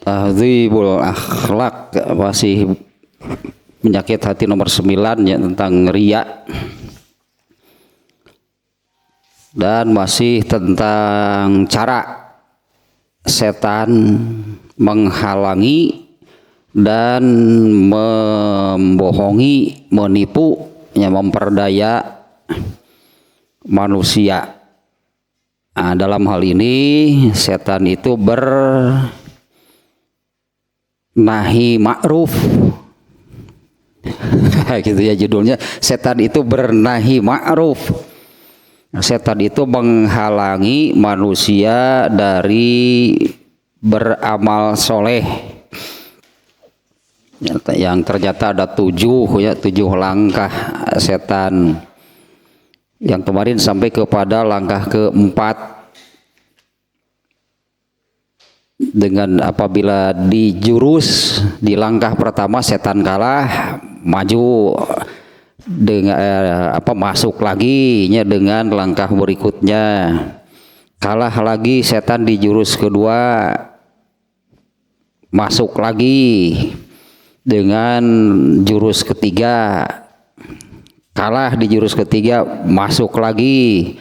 Tahdzibul akhlak, masih penyakit hati nomor 9 ya, tentang riya, dan masih tentang cara setan menghalangi dan membohongi, menipu, ya, memperdaya manusia. Nah, dalam hal ini setan itu bernahi ma'ruf gitu ya judulnya. Setan itu bernahi ma'ruf. Setan itu menghalangi manusia dari beramal soleh, yang ternyata ada 7 langkah setan, yang kemarin sampai kepada langkah keempat. Dengan apabila dijurus di langkah pertama setan kalah, maju dengan masuk lagi dengan langkah berikutnya, kalah lagi setan di jurus kedua, masuk lagi dengan jurus ketiga, kalah di jurus ketiga, masuk lagi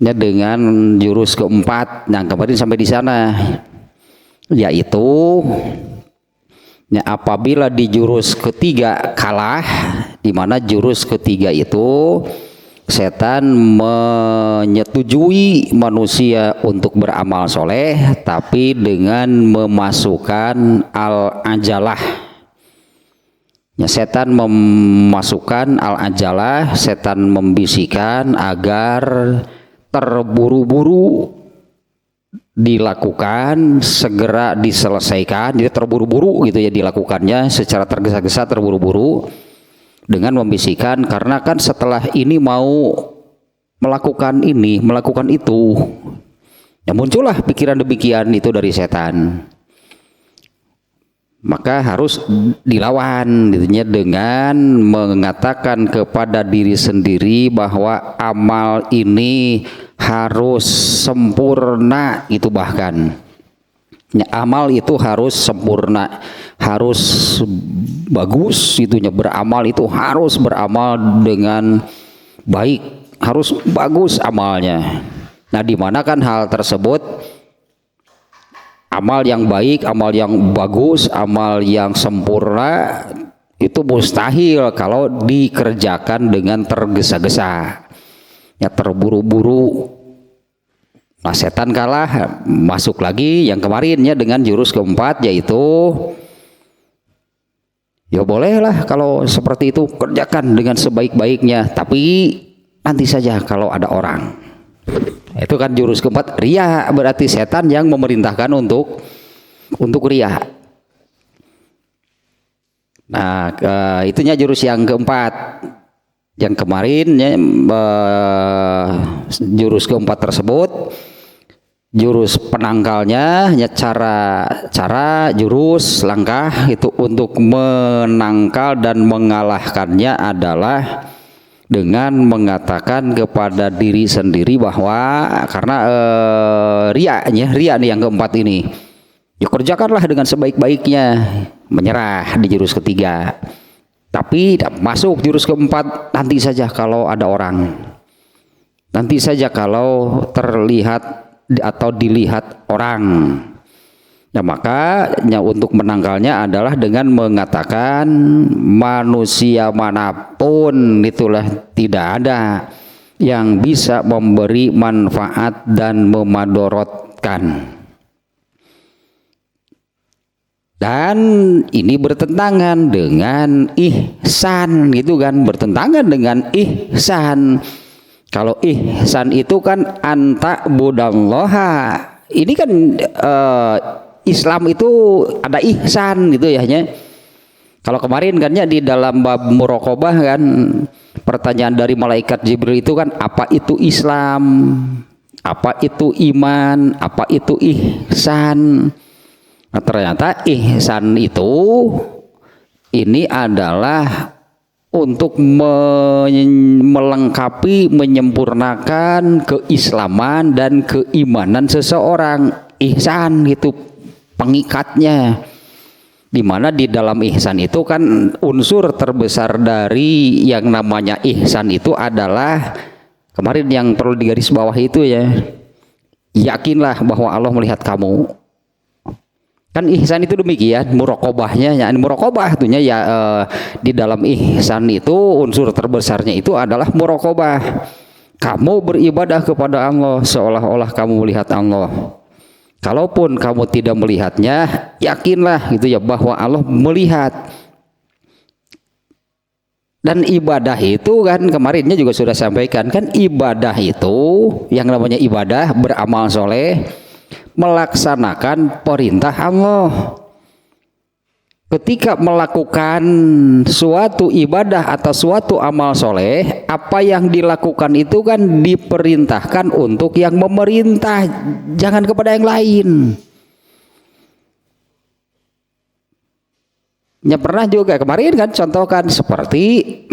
dengan jurus keempat. Nah, kemarin sampai di sana, yaitu apabila di jurus ketiga kalah, di mana jurus ketiga itu setan menyetujui manusia untuk beramal soleh, tapi dengan memasukkan al-ajalah. Ya, setan memasukkan al-ajalah, setan membisikkan agar terburu-buru dilakukan, segera diselesaikan. Jadi terburu-buru gitu ya dilakukannya, secara tergesa-gesa, terburu-buru, dengan membisikkan, karena kan setelah ini mau melakukan ini, melakukan itu, ya muncullah pikiran demikian itu dari setan. Maka harus dilawan gitu, dengan mengatakan kepada diri sendiri bahwa amal ini harus sempurna. Itu bahkan ya, amal itu harus sempurna, harus bagus itunya. Beramal itu harus beramal dengan baik, harus bagus amalnya. Nah, di mana kan hal tersebut, amal yang baik, amal yang bagus, amal yang sempurna itu mustahil kalau dikerjakan dengan tergesa-gesa, ya terburu-buru. Nah, setan kalah, masuk lagi yang kemarinnya dengan jurus keempat, yaitu ya bolehlah kalau seperti itu, kerjakan dengan sebaik-baiknya, tapi nanti saja kalau ada orang. Itu kan jurus keempat, riya, berarti setan yang memerintahkan untuk riya. Nah, itunya jurus yang keempat. Yang kemarin jurus keempat tersebut, jurus penangkalnya, ya cara jurus langkah itu untuk menangkal dan mengalahkannya adalah dengan mengatakan kepada diri sendiri bahwa karena riya nih yang keempat ini, ya kerjakanlah dengan sebaik-baiknya, menyerah di jurus ketiga, tapi masuk jurus keempat, nanti saja kalau ada orang, nanti saja kalau terlihat atau dilihat orang. Nah, makanya untuk menangkalnya adalah dengan mengatakan manusia manapun itulah tidak ada yang bisa memberi manfaat dan memadorotkan. Dan ini bertentangan dengan ihsan gitu kan, bertentangan dengan ihsan. Kalau ihsan itu kan anta budallaha. Ini kan Islam itu ada ihsan gitu ya. Kalau kemarin kan ya di dalam bab muraqabah kan, pertanyaan dari malaikat Jibril itu kan, apa itu Islam, apa itu iman, apa itu ihsan. Nah, ternyata ihsan itu ini adalah untuk melengkapi, menyempurnakan keislaman dan keimanan seseorang. Ihsan itu pengikatnya. Di mana di dalam ihsan itu kan unsur terbesar dari yang namanya ihsan itu adalah kemarin yang perlu digaris bawah itu ya, yakinlah bahwa Allah melihat kamu. Kan ihsan itu demikian, muraqabahnya ya, muraqabah tuhnya ya di dalam ihsan itu unsur terbesarnya itu adalah muraqabah. Kamu beribadah kepada Allah seolah-olah kamu melihat Allah. Kalaupun kamu tidak melihatnya, yakinlah gitu ya bahwa Allah melihat. Dan ibadah itu kan kemarinnya juga sudah sampaikan kan, ibadah itu yang namanya ibadah beramal soleh, melaksanakan perintah Allah. Ketika melakukan suatu ibadah atau suatu amal soleh, apa yang dilakukan itu kan diperintahkan untuk yang memerintah, jangan kepada yang lain. Ya pernah juga kemarin kan contohkan seperti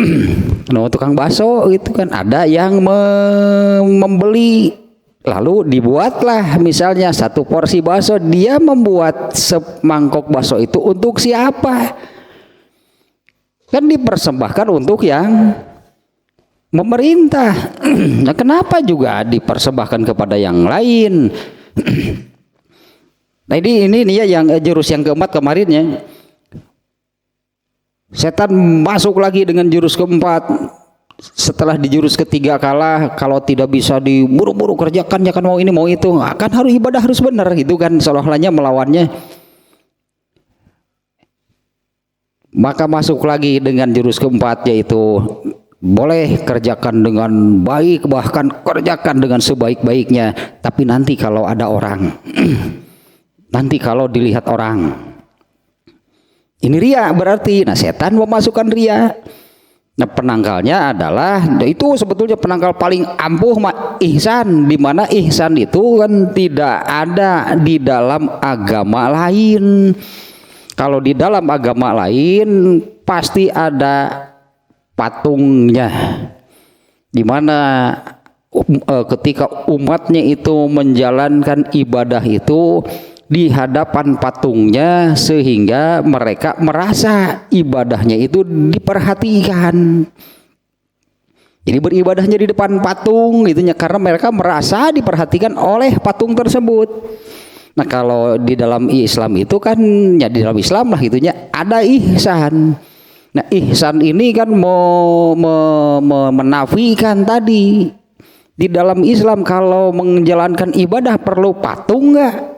tukang bakso gitu kan, ada yang membeli. Lalu dibuatlah misalnya satu porsi bakso, dia membuat semangkok bakso itu untuk siapa? Kan dipersembahkan untuk yang memerintah. Nah, kenapa juga dipersembahkan kepada yang lain? Nah ini ya yang jurus yang keempat kemarinnya. Setan masuk lagi dengan jurus keempat. Setelah di jurus ketiga kalah, kalau tidak bisa diburu-buru kerjakan, jangan mau ini mau itu, akan harus ibadah harus benar gitu kan, seolah-olahnya melawannya. Maka masuk lagi dengan jurus keempat, yaitu boleh kerjakan dengan baik, bahkan kerjakan dengan sebaik-baiknya, tapi nanti kalau ada orang nanti kalau dilihat orang, ini ria berarti. Nah setan memasukkan ria. Nah penangkalnya adalah itu sebetulnya penangkal paling ampuh ihsan, di mana ihsan itu kan tidak ada di dalam agama lain. Kalau di dalam agama lain pasti ada patungnya, di mana ketika umatnya itu menjalankan ibadah itu di hadapan patungnya, sehingga mereka merasa ibadahnya itu diperhatikan. Jadi beribadahnya di depan patung gitu ya, karena mereka merasa diperhatikan oleh patung tersebut. Nah kalau di dalam Islam itu kan ya di dalam Islam lah gitunya ada ihsan. Nah ihsan ini kan menafikan tadi, di dalam Islam kalau menjalankan ibadah perlu patung nggak?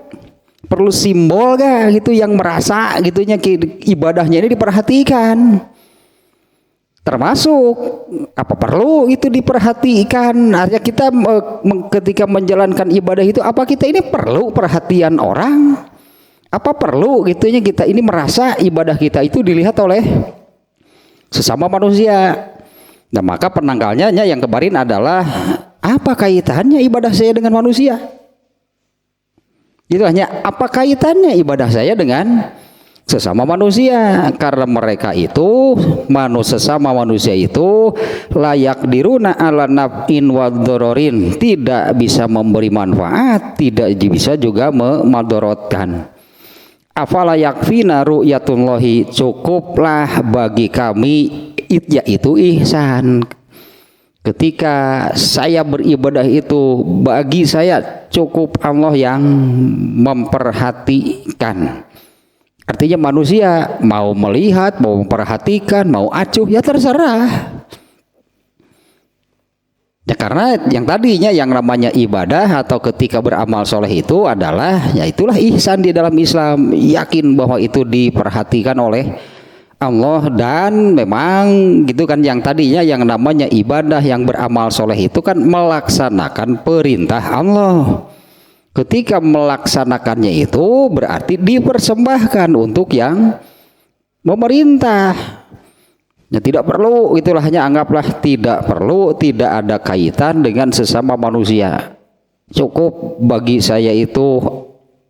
Perlu simbol gak gitu yang merasa gitunya ibadahnya ini diperhatikan? Termasuk apa perlu itu diperhatikan? Artinya kita ketika menjalankan ibadah itu, apa kita ini perlu perhatian orang? Apa perlu gitunya kita ini merasa ibadah kita itu dilihat oleh sesama manusia? Nah maka penangkalnya yang kemarin adalah, apa kaitannya ibadah saya dengan manusia? Itu hanya apa kaitannya ibadah saya dengan sesama manusia, karena mereka itu sesama manusia itu layak diruna ala naf'in wa dhororin, tidak bisa memberi manfaat, tidak bisa juga memadorotkan. Afala yakfina ru'yatullahi, cukuplah bagi kami yaitu ihsan. Ketika saya beribadah itu, bagi saya cukup Allah yang memperhatikan. Artinya manusia mau melihat, mau memperhatikan, mau acuh, ya terserah. Ya karena yang tadinya yang namanya ibadah atau ketika beramal soleh itu adalah, ya itulah ihsan di dalam Islam. Yakin bahwa itu diperhatikan oleh Allah, dan memang gitu kan yang tadinya yang namanya ibadah yang beramal soleh itu kan melaksanakan perintah Allah. Ketika melaksanakannya itu berarti dipersembahkan untuk yang memerintah. Ya tidak perlu, itulah hanya anggaplah tidak perlu, tidak ada kaitan dengan sesama manusia. Cukup bagi saya itu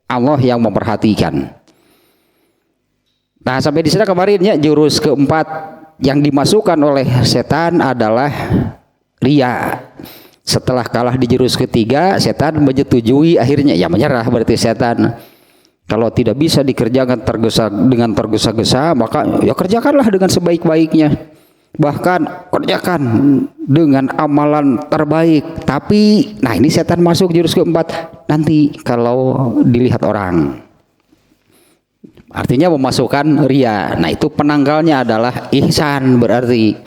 Allah yang memperhatikan. Nah sampai di sana kemarin ya jurus keempat yang dimasukkan oleh setan adalah ria. Setelah kalah di jurus ketiga, setan menyetujui, akhirnya ya menyerah berarti setan. Kalau tidak bisa dikerjakan dengan tergesa-gesa, maka ya kerjakanlah dengan sebaik-baiknya. Bahkan kerjakan dengan amalan terbaik. Tapi, nah ini setan masuk jurus keempat. Nanti kalau dilihat orang. Artinya memasukkan ria. Nah itu penanggalnya adalah ihsan berarti.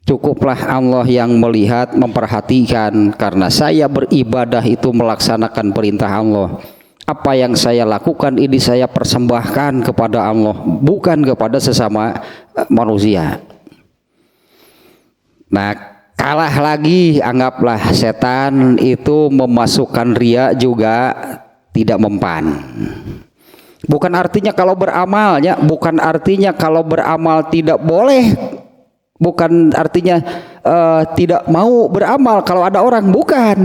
Cukuplah Allah yang melihat, memperhatikan. Karena saya beribadah itu melaksanakan perintah Allah. Apa yang saya lakukan ini saya persembahkan kepada Allah, bukan kepada sesama manusia. Nah kalah lagi, anggaplah setan itu memasukkan ria juga tidak mempan. Bukan artinya kalau beramal ya, bukan artinya kalau beramal tidak boleh, bukan artinya tidak mau beramal kalau ada orang, bukan.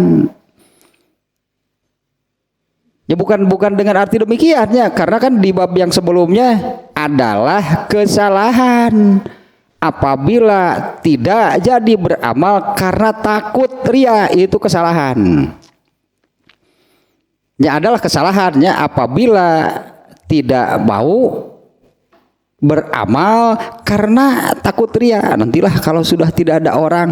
Ya bukan dengan arti demikian ya, karena kan di bab yang sebelumnya adalah kesalahan apabila tidak jadi beramal karena takut ria, itu kesalahan. Ya adalah kesalahannya apabila tidak mau beramal karena takut ria. Nantilah kalau sudah tidak ada orang.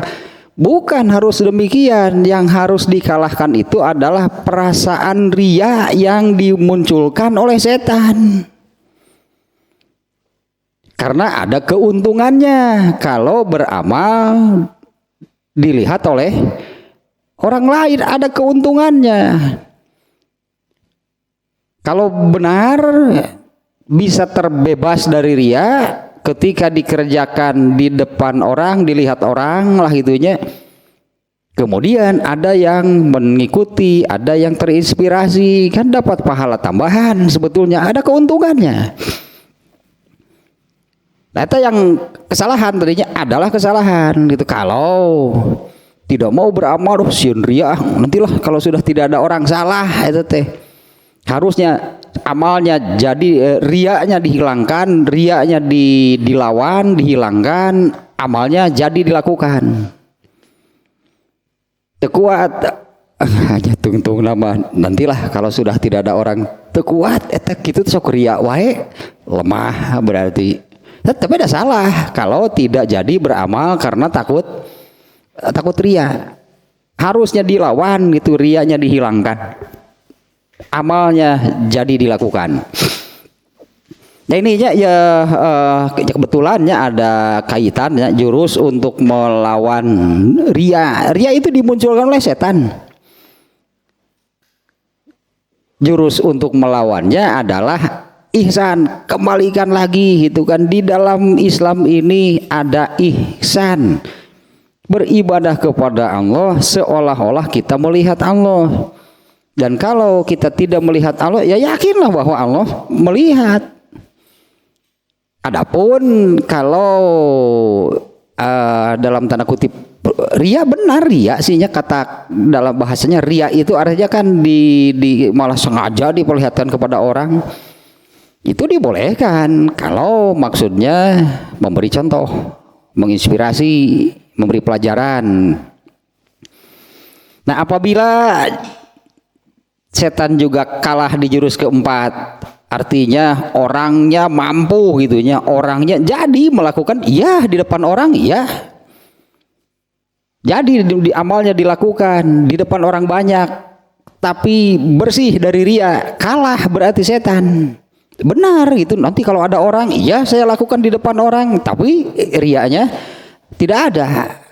Bukan harus demikian. Yang harus dikalahkan itu adalah perasaan ria yang dimunculkan oleh setan. Karena ada keuntungannya kalau beramal dilihat oleh orang lain, ada keuntungannya. Kalau benar bisa terbebas dari ria ketika dikerjakan di depan orang, dilihat orang lah gitunya. Kemudian ada yang mengikuti, ada yang terinspirasi, kan dapat pahala tambahan, sebetulnya ada keuntungannya. Nah, itu yang kesalahan tadinya adalah kesalahan gitu. Kalau tidak mau beramal, siun ria, nantilah kalau sudah tidak ada orang, salah itu teh. Harusnya amalnya jadi riaknya dihilangkan, riaknya dilawan, dihilangkan, amalnya jadi dilakukan. Tekuat hanya tungtung nama, nantilah kalau sudah tidak ada orang, tekuat eta kitu sok riak wae, lemah berarti. Tapi ada salah kalau tidak jadi beramal karena takut ria. Harusnya dilawan gitu, riaknya dihilangkan, amalnya jadi dilakukan. Nah ini ya kebetulannya ada kaitannya jurus untuk melawan ria. Ria itu dimunculkan oleh setan. Jurus untuk melawannya adalah ihsan. Kembalikan lagi gitu kan, di dalam Islam ini ada ihsan. Beribadah kepada Allah seolah-olah kita melihat Allah. Dan kalau kita tidak melihat Allah, ya yakinlah bahwa Allah melihat. Adapun kalau dalam tanda kutip ria, benar ria sihnya, kata dalam bahasanya ria itu artinya kan malah sengaja diperlihatkan kepada orang. Itu dibolehkan kalau maksudnya memberi contoh, menginspirasi, memberi pelajaran. Nah apabila setan juga kalah di jurus keempat, artinya orangnya mampu gitunya, orangnya jadi melakukan iya di depan orang, iya jadi di amalnya dilakukan di depan orang banyak, tapi bersih dari ria, kalah berarti setan. Benar gitu, nanti kalau ada orang, iya saya lakukan di depan orang, tapi rianya tidak ada.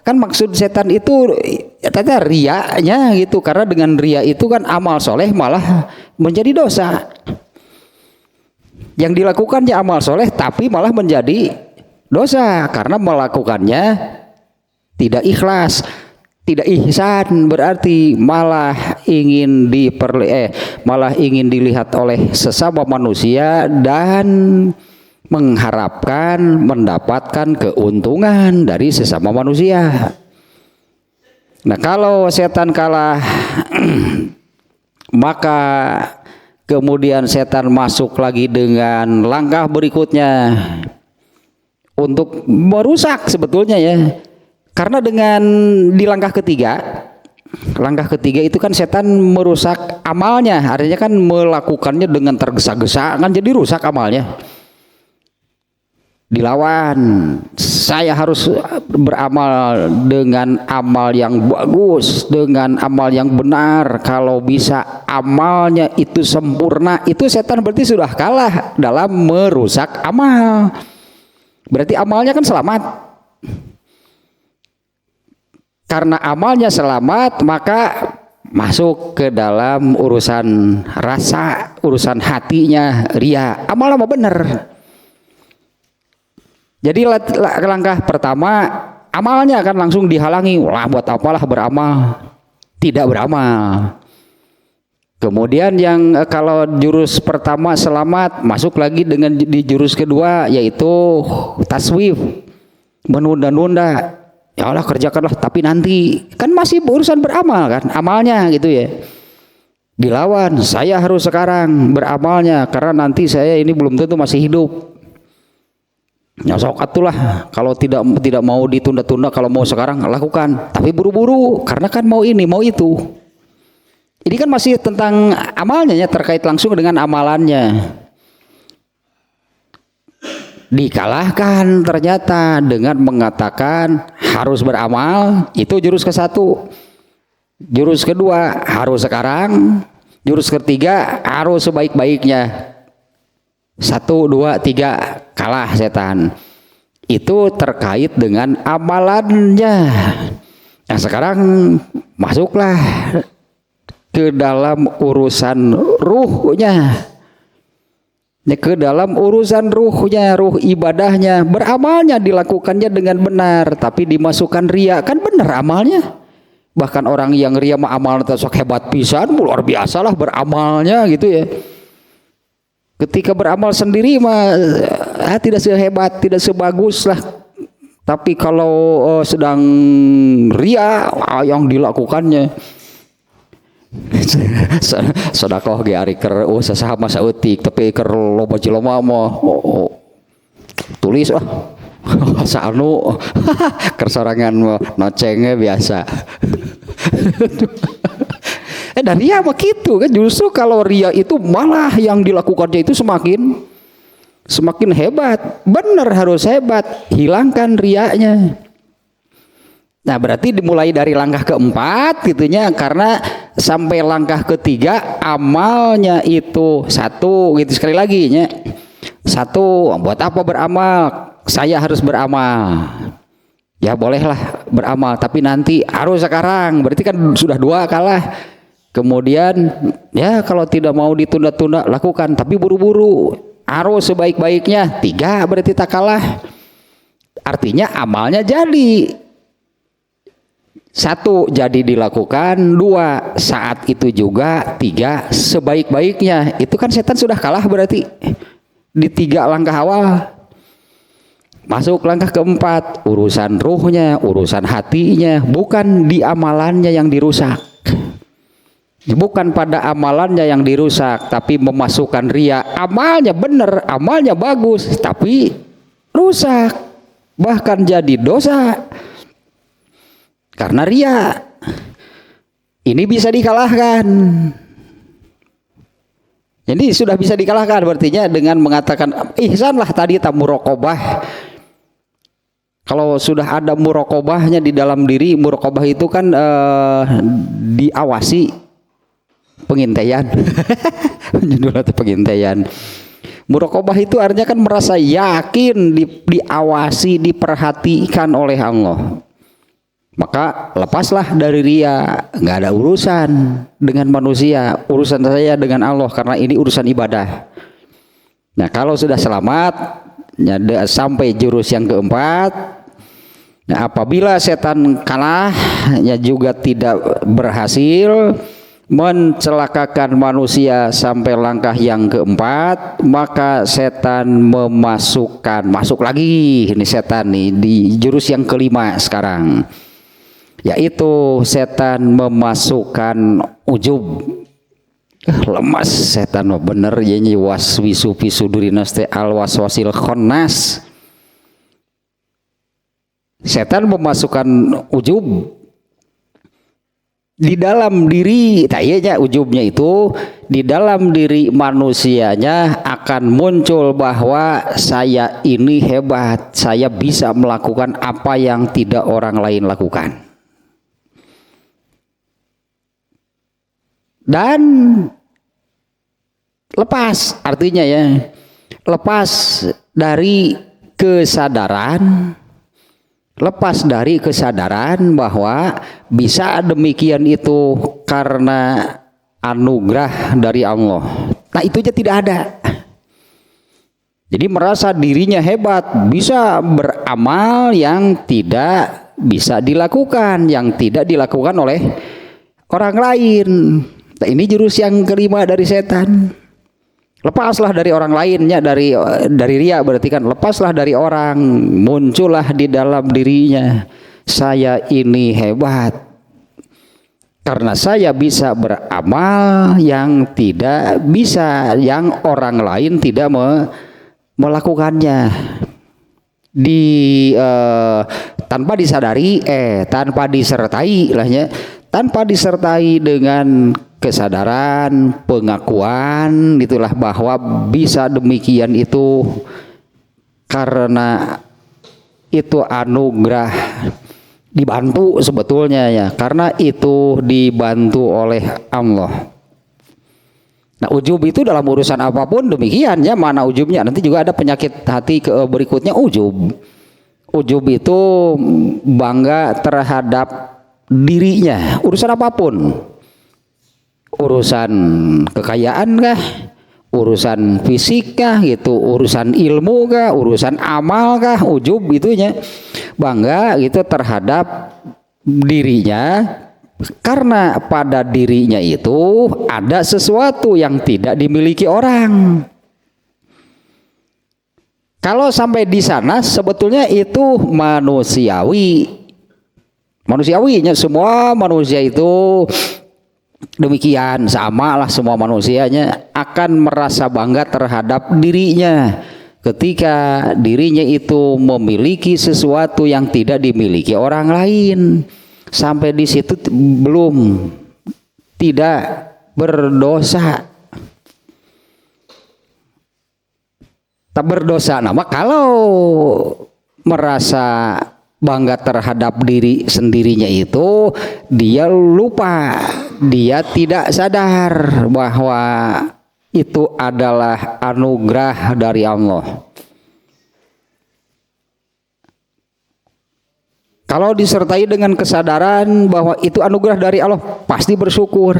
Kan maksud setan itu ternyata riaknya gitu, karena dengan ria itu kan amal soleh malah menjadi dosa. Yang dilakukannya amal soleh tapi malah menjadi dosa karena melakukannya tidak ikhlas, tidak ihsan, berarti malah ingin malah ingin dilihat oleh sesama manusia dan mengharapkan mendapatkan keuntungan dari sesama manusia. Nah kalau setan kalah maka kemudian setan masuk lagi dengan langkah berikutnya untuk merusak sebetulnya ya. Karena dengan di langkah ketiga langkah ketiga itu kan setan merusak amalnya, artinya kan melakukannya dengan tergesa-gesa kan jadi rusak amalnya. Dilawan, saya harus beramal dengan amal yang bagus, dengan amal yang benar. Kalau bisa amalnya itu sempurna, itu setan berarti sudah kalah dalam merusak amal. Berarti amalnya kan selamat. Karena amalnya selamat, maka masuk ke dalam urusan rasa, urusan hatinya ria. Amalnya mau benar. Jadi langkah pertama amalnya akan langsung dihalangi. Wah, buat apalah beramal, tidak beramal. Kemudian yang kalau jurus pertama selamat, masuk lagi dengan di jurus kedua yaitu taswif, menunda-nunda. Ya Allah kerjakanlah tapi nanti, kan masih urusan beramal kan amalnya gitu ya. Dilawan, saya harus sekarang beramalnya karena nanti saya ini belum tentu masih hidup. Ya sok atulah, kalau tidak mau ditunda-tunda, kalau mau sekarang lakukan, tapi buru-buru karena kan mau ini mau itu. Ini kan masih tentang amalnya ya, terkait langsung dengan amalannya. Dikalahkan ternyata dengan mengatakan harus beramal, itu jurus ke-1. Jurus kedua harus sekarang, jurus ketiga harus sebaik-baiknya. 1, 2, 3 kalah setan. Itu terkait dengan amalannya. Nah sekarang masuklah ke dalam urusan ruhnya. Ke dalam urusan ruhnya, ruh ibadahnya, beramalnya dilakukannya dengan benar, tapi dimasukkan ria, kan benar amalnya. Bahkan orang yang ria mah amal sok hebat pisan, luar biasalah beramalnya gitu ya. Ketika beramal sendiri mah tidak sehebat, tidak sebagus lah. Tapi kalau sedang ria yang dilakukannya sedekah ge ari keur sasaha masa eutik tapi keur loba jelema mah tulis sanu keur sorangan nocengnya biasa. Dan ria mah gitu kan, justru kalau ria itu malah yang dilakukannya itu semakin hebat. Benar harus hebat, hilangkan rianya. Nah berarti dimulai dari langkah keempat gitunya, karena sampai langkah ketiga amalnya itu 1 gitu. Sekali lagi nya 1, buat apa beramal? Saya harus beramal. Ya bolehlah beramal, tapi nanti harus sekarang. Berarti kan sudah 2 kalah. Kemudian ya kalau tidak mau ditunda-tunda lakukan, tapi buru-buru, harus sebaik-baiknya. 3 berarti tak kalah. Artinya amalnya jadi 1 jadi dilakukan, 2 saat itu juga, 3 sebaik-baiknya. Itu kan setan sudah kalah berarti di 3 langkah awal. Masuk langkah keempat, urusan ruhnya, urusan hatinya, bukan di amalannya yang dirusak. Bukan pada amalannya yang dirusak, tapi memasukkan ria. Amalnya benar, amalnya bagus, tapi rusak, bahkan jadi dosa karena ria. Ini bisa dikalahkan. Jadi sudah bisa dikalahkan, berartinya dengan mengatakan ihsanlah tadi, muraqabah. Kalau sudah ada muraqabahnya di dalam diri, muraqabah itu kan diawasi, pengintaian. Judulnya pengintaian. Muraqabah itu artinya kan merasa yakin diawasi, diperhatikan oleh Allah. Maka lepaslah dari ria, nggak ada urusan dengan manusia, urusan saya dengan Allah, karena ini urusan ibadah. Nah kalau sudah selamat sampai jurus yang keempat, nah apabila setan kalah, ya juga tidak berhasil mencelakakan manusia sampai langkah yang keempat, maka setan masuk lagi. Ini setan nih di jurus yang kelima sekarang, yaitu setan memasukkan ujub. Lemas setan bener ya, waswisu fi sudurinas te al waswasil khannas. Setan memasukkan ujub, di dalam diri tayanya ujubnya itu di dalam diri manusianya akan muncul bahwa saya ini hebat, saya bisa melakukan apa yang tidak orang lain lakukan. Dan lepas artinya ya, lepas dari kesadaran, lepas dari kesadaran bahwa bisa demikian itu karena anugerah dari Allah. Nah itu aja tidak ada. Jadi merasa dirinya hebat, bisa beramal yang tidak bisa dilakukan, yang tidak dilakukan oleh orang lain. Nah ini jurus yang kelima dari setan. Lepaslah dari orang lainnya, dari riya berarti kan, lepaslah dari orang, muncullah di dalam dirinya, saya ini hebat karena saya bisa beramal yang tidak bisa, yang orang lain tidak melakukannya. Tanpa disadari, tanpa disertai lahnya, tanpa disertai dengan kesadaran, pengakuan itulah bahwa bisa demikian itu karena itu anugerah, dibantu sebetulnya ya, karena itu dibantu oleh Allah. Nah ujub itu dalam urusan apapun demikian ya, mana ujubnya nanti juga ada penyakit hati berikutnya ujub. Ujub itu bangga terhadap dirinya, urusan apapun. Urusan kekayaan kah, urusan fisik kah gitu, urusan ilmu kah, urusan amal kah, ujub itunya bangga gitu terhadap dirinya karena pada dirinya itu ada sesuatu yang tidak dimiliki orang. Kalau sampai di sana sebetulnya itu manusiawinya, semua manusia itu demikian, sama lah semua manusianya akan merasa bangga terhadap dirinya ketika dirinya itu memiliki sesuatu yang tidak dimiliki orang lain. Sampai di situ belum tidak berdosa. Tak berdosa nama kalau merasa bangga terhadap diri sendirinya itu dia lupa, dia tidak sadar bahwa itu adalah anugerah dari Allah. Kalau disertai dengan kesadaran bahwa itu anugerah dari Allah, pasti bersyukur.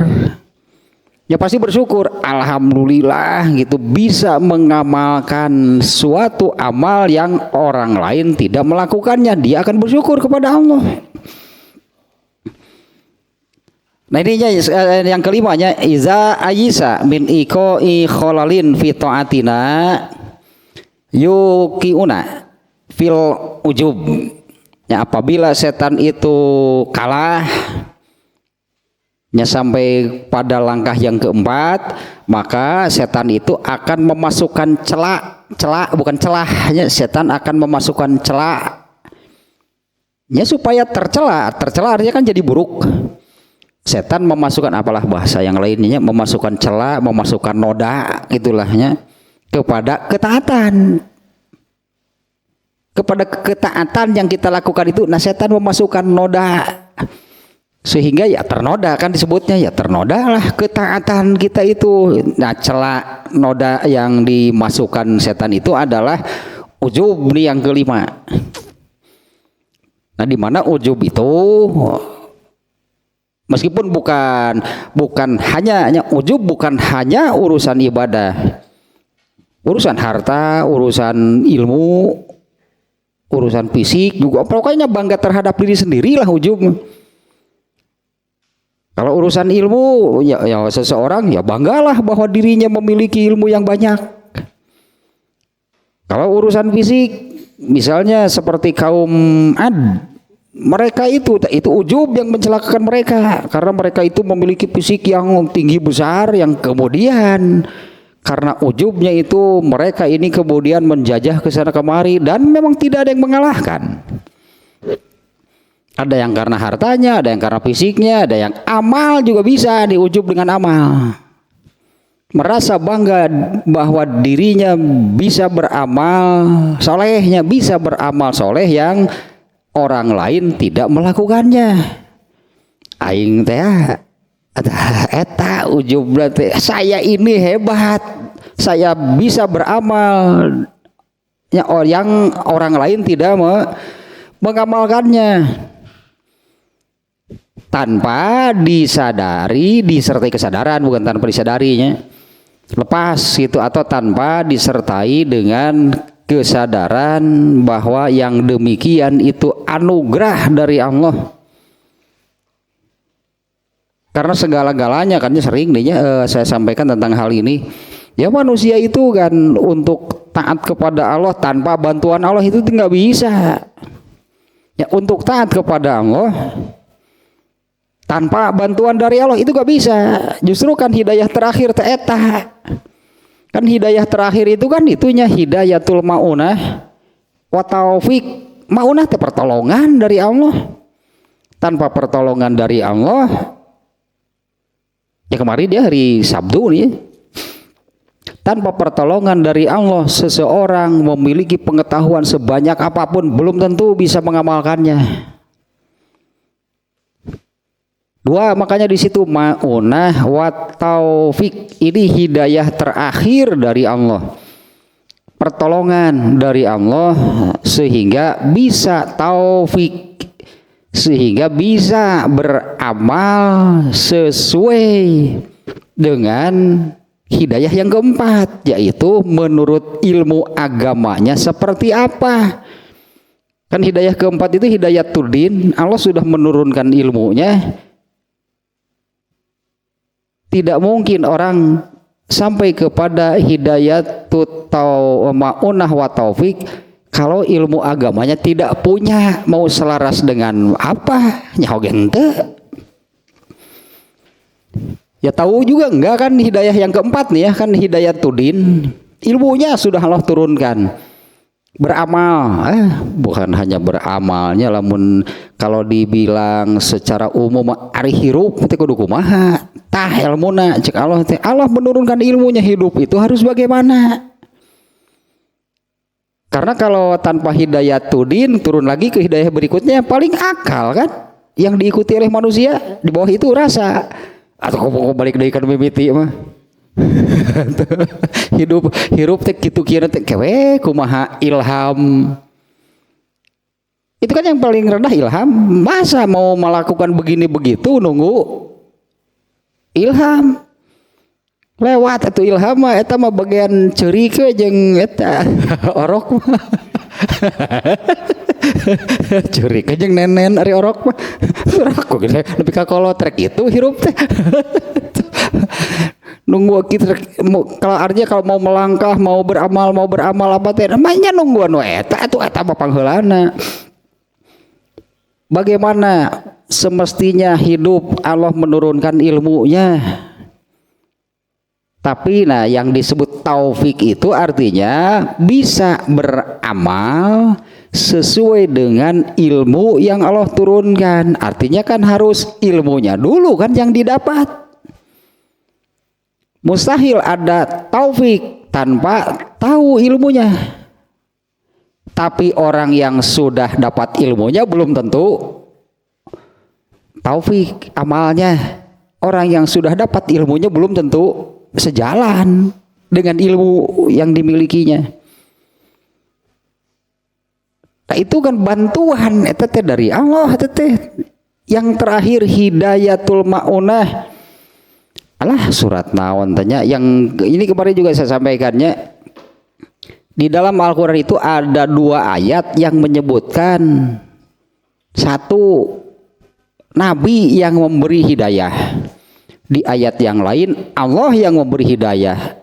Ya pasti bersyukur, alhamdulillah gitu bisa mengamalkan suatu amal yang orang lain tidak melakukannya, dia akan bersyukur kepada Allah. Nah ini yang kelimanya, iza ayisa min iqoi kholalin fi ta'atina yukiuna fil ujub. Ya apabila setan itu kalah sampai pada langkah yang keempat, maka setan itu akan memasukkan setan akan memasukkan celahnya supaya tercela artinya kan jadi buruk. Setan memasukkan apalah bahasa yang lainnya, memasukkan celah, memasukkan noda itulahnya kepada ketaatan. Kepada ketaatan yang kita lakukan itu, nah setan memasukkan noda sehingga ya ternoda, kan disebutnya ya ternoda lah ketaatan kita itu. Nah celah noda yang dimasukkan setan itu adalah ujub nih yang kelima. Nah di mana ujub itu meskipun bukan hanya ujub, bukan hanya urusan ibadah, urusan harta, urusan ilmu, urusan fisik juga, pokoknya bangga terhadap diri sendirilah ujub. Kalau urusan ilmu ya seseorang ya banggalah bahwa dirinya memiliki ilmu yang banyak. Kalau urusan fisik misalnya seperti kaum Ad, mereka itu ujub yang mencelakakan mereka karena mereka itu memiliki fisik yang tinggi besar, yang kemudian karena ujubnya itu mereka ini kemudian menjajah ke sana kemari dan memang tidak ada yang mengalahkan. Ada yang karena hartanya, ada yang karena fisiknya, ada yang amal juga bisa diujub dengan amal. Merasa bangga bahwa dirinya bisa beramal solehnya, bisa beramal soleh yang orang lain tidak melakukannya. Aing teh eta ujub berarti saya ini hebat, saya bisa beramal yang orang lain tidak mengamalkannya. Tanpa disadari, disertai kesadaran, bukan tanpa disadarinya, lepas gitu, atau tanpa disertai dengan kesadaran bahwa yang demikian itu anugerah dari Allah. Karena segala-galanya kan sering saya sampaikan tentang hal ini. Ya manusia itu kan untuk taat kepada Allah tanpa bantuan Allah itu nggak bisa. Ya untuk taat kepada Allah tanpa bantuan dari Allah itu gak bisa. Justru kan hidayah terakhir eta. Kan hidayah terakhir itu kan itunya hidayatul maunah wa taufik. Maunah itu pertolongan dari Allah. Tanpa pertolongan dari Allah, ya kemarin dia hari Sabtu nih, tanpa pertolongan dari Allah seseorang memiliki pengetahuan sebanyak apapun belum tentu bisa mengamalkannya. Dua, makanya di situ maunah wa taufik, ini hidayah terakhir dari Allah, pertolongan dari Allah sehingga bisa taufik, sehingga bisa beramal sesuai dengan hidayah yang keempat, yaitu menurut ilmu agamanya seperti apa. Kan hidayah keempat itu hidayatul din, Allah sudah menurunkan ilmunya. Tidak mungkin orang sampai kepada hidayatut maunah wa taufik kalau ilmu agamanya tidak punya, mau selaras dengan apa nyahogen teu. Ya tahu juga enggak kan hidayah yang keempat nih ya, kan hidayatul din, ilmunya sudah Allah turunkan. Beramal, bukan hanya beramalnya, lamun kalau dibilang secara umum ari hirup teh kudu kumaha tah ilmuna cek Allah teh, Allah menurunkan ilmunya, hidup itu harus bagaimana. Karena kalau tanpa hidayatuddin turun lagi ke hidayah berikutnya paling akal kan yang diikuti oleh manusia, di bawah itu rasa, atau kok balik deui kan mimiti mah. hirup teh kitu kira teh kewe kumaha ilham. Itu kan yang paling rendah ilham. Masa mau melakukan begini begitu nunggu ilham? Lewat atuh ilham mah eta mah bagian ceuri ke jeung eta orok mah. Ceuri ke jeung nenen ari orok mah. Aku gede nepi ka kolotrek itu hirup teh. Nunggu kita kalau artinya kalau mau melangkah, mau beramal apa teh namanya nunggu anu eta mah pangheulana. Bagaimana semestinya hidup Allah menurunkan ilmunya. Tapi nah yang disebut taufik itu artinya bisa beramal sesuai dengan ilmu yang Allah turunkan. Artinya kan harus ilmunya dulu kan yang didapat. Mustahil ada taufik tanpa tahu ilmunya. Tapi orang yang sudah dapat ilmunya belum tentu taufik amalnya. Orang yang sudah dapat ilmunya belum tentu sejalan dengan ilmu yang dimilikinya. Nah itu kan bantuan eta teh dari Allah eta teh. Yang terakhir hidayatul maunah. Alah surat naon tanya yang ini kemarin juga saya sampaikannya, di dalam Al-Quran itu ada 2 ayat yang menyebutkan satu Nabi yang memberi hidayah, di ayat yang lain Allah yang memberi hidayah.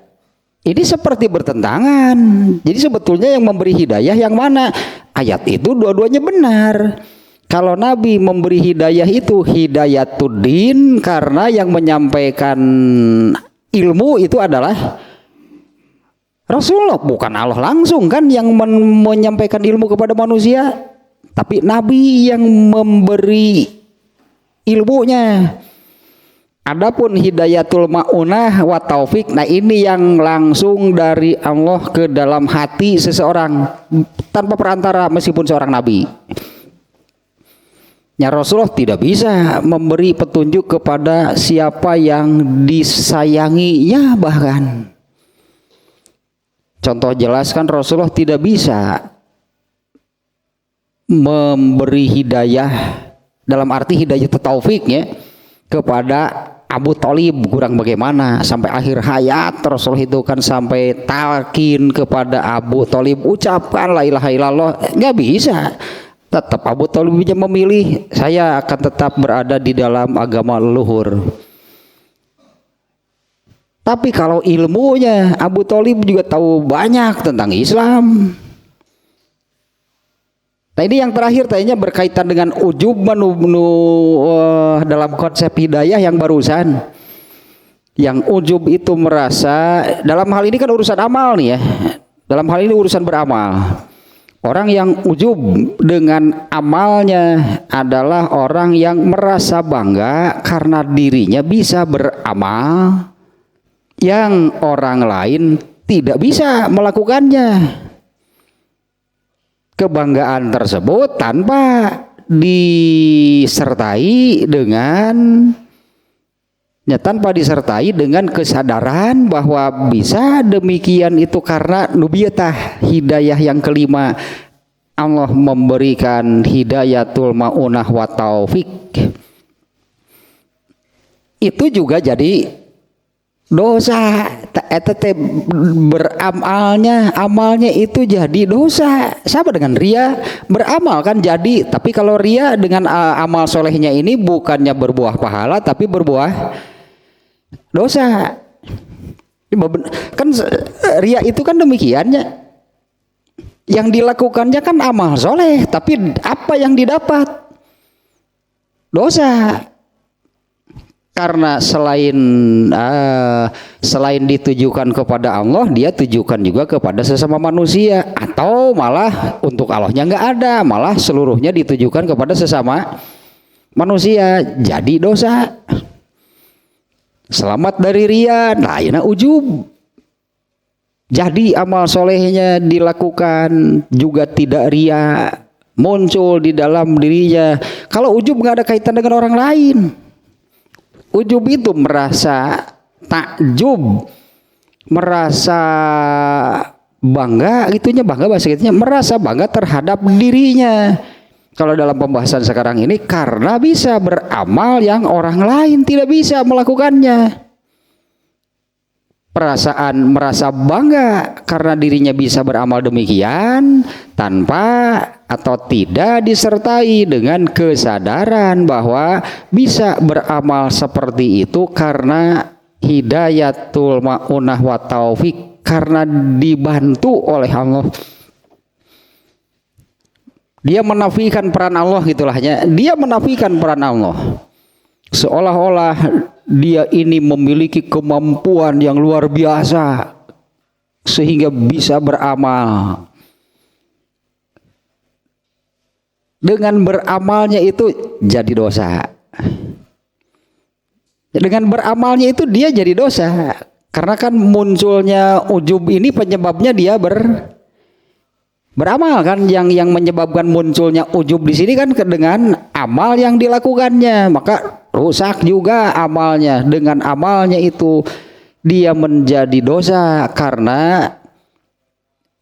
Ini seperti bertentangan. Jadi sebetulnya yang memberi hidayah yang mana? Ayat itu dua-duanya benar. Kalau Nabi memberi hidayah itu hidayatuddin, karena yang menyampaikan ilmu itu adalah Rasulullah, bukan Allah langsung kan yang menyampaikan ilmu kepada manusia. tapi Nabi yang memberi ilmunya. Adapun hidayatul ma'unah wa taufik, nah ini yang langsung dari Allah ke dalam hati seseorang tanpa perantara meskipun seorang nabi. Ya, Rasulullah tidak bisa memberi petunjuk kepada siapa yang disayanginya bahkan. Contoh jelas kan Rasulullah tidak bisa memberi hidayah dalam arti hidayah taufik ya kepada Abu Thalib, kurang bagaimana sampai akhir hayat Rasulullah itu kan sampai talqin kepada Abu Thalib, ucapkan la ilaha illallah, nggak bisa. Tetap Abu Thalib memilih, saya akan tetap berada di dalam agama leluhur. Tapi kalau ilmunya Abu Thalib juga tahu banyak tentang Islam. Nah ini yang terakhir tadinya berkaitan dengan ujub dalam konsep hidayah yang barusan. Yang ujub itu merasa, dalam hal ini kan urusan amal nih ya. Dalam hal ini urusan beramal. Orang yang ujub dengan amalnya adalah orang yang merasa bangga karena dirinya bisa beramal yang orang lain tidak bisa melakukannya. Kebanggaan tersebut tanpa disertai dengan kesadaran bahwa bisa demikian itu karena nubiyatah, hidayah yang kelima. Allah memberikan hidayatul ma'unah wa taufik. Itu juga jadi dosa. Amalnya itu jadi dosa. Sama dengan ria, beramal kan jadi, tapi kalau ria dengan amal solehnya ini bukannya berbuah pahala tapi berbuah dosa. Kan ria itu kan demikiannya. Yang dilakukannya kan amal soleh, tapi apa yang didapat? Dosa. Karena selain ditujukan kepada Allah, dia tujukan juga kepada sesama manusia, atau malah untuk Allahnya nggak ada, malah seluruhnya ditujukan kepada sesama manusia, jadi dosa. Selamat dari ria, nah ini ujub. Jadi amal solehnya dilakukan juga tidak ria, muncul di dalam dirinya. Kalau ujub nggak ada kaitan dengan orang lain. Ujub itu merasa takjub, merasa bangga, bahasa gitunya, merasa bangga terhadap dirinya. Kalau dalam pembahasan sekarang ini, karena bisa beramal yang orang lain tidak bisa melakukannya. Perasaan merasa bangga karena dirinya bisa beramal demikian tanpa atau tidak disertai dengan kesadaran bahwa bisa beramal seperti itu karena hidayatul ma'unah wa taufik, karena dibantu oleh Allah. Dia menafikan peran Allah, gitulahnya. Dia menafikan peran Allah. Seolah-olah dia ini memiliki kemampuan yang luar biasa sehingga bisa beramal. Dengan beramalnya itu jadi dosa. Dengan beramalnya itu dia jadi dosa. Karena kan munculnya ujub ini penyebabnya dia beramal kan, yang menyebabkan munculnya ujub di sini kan dengan amal yang dilakukannya, maka rusak juga amalnya. Dengan amalnya itu dia menjadi dosa karena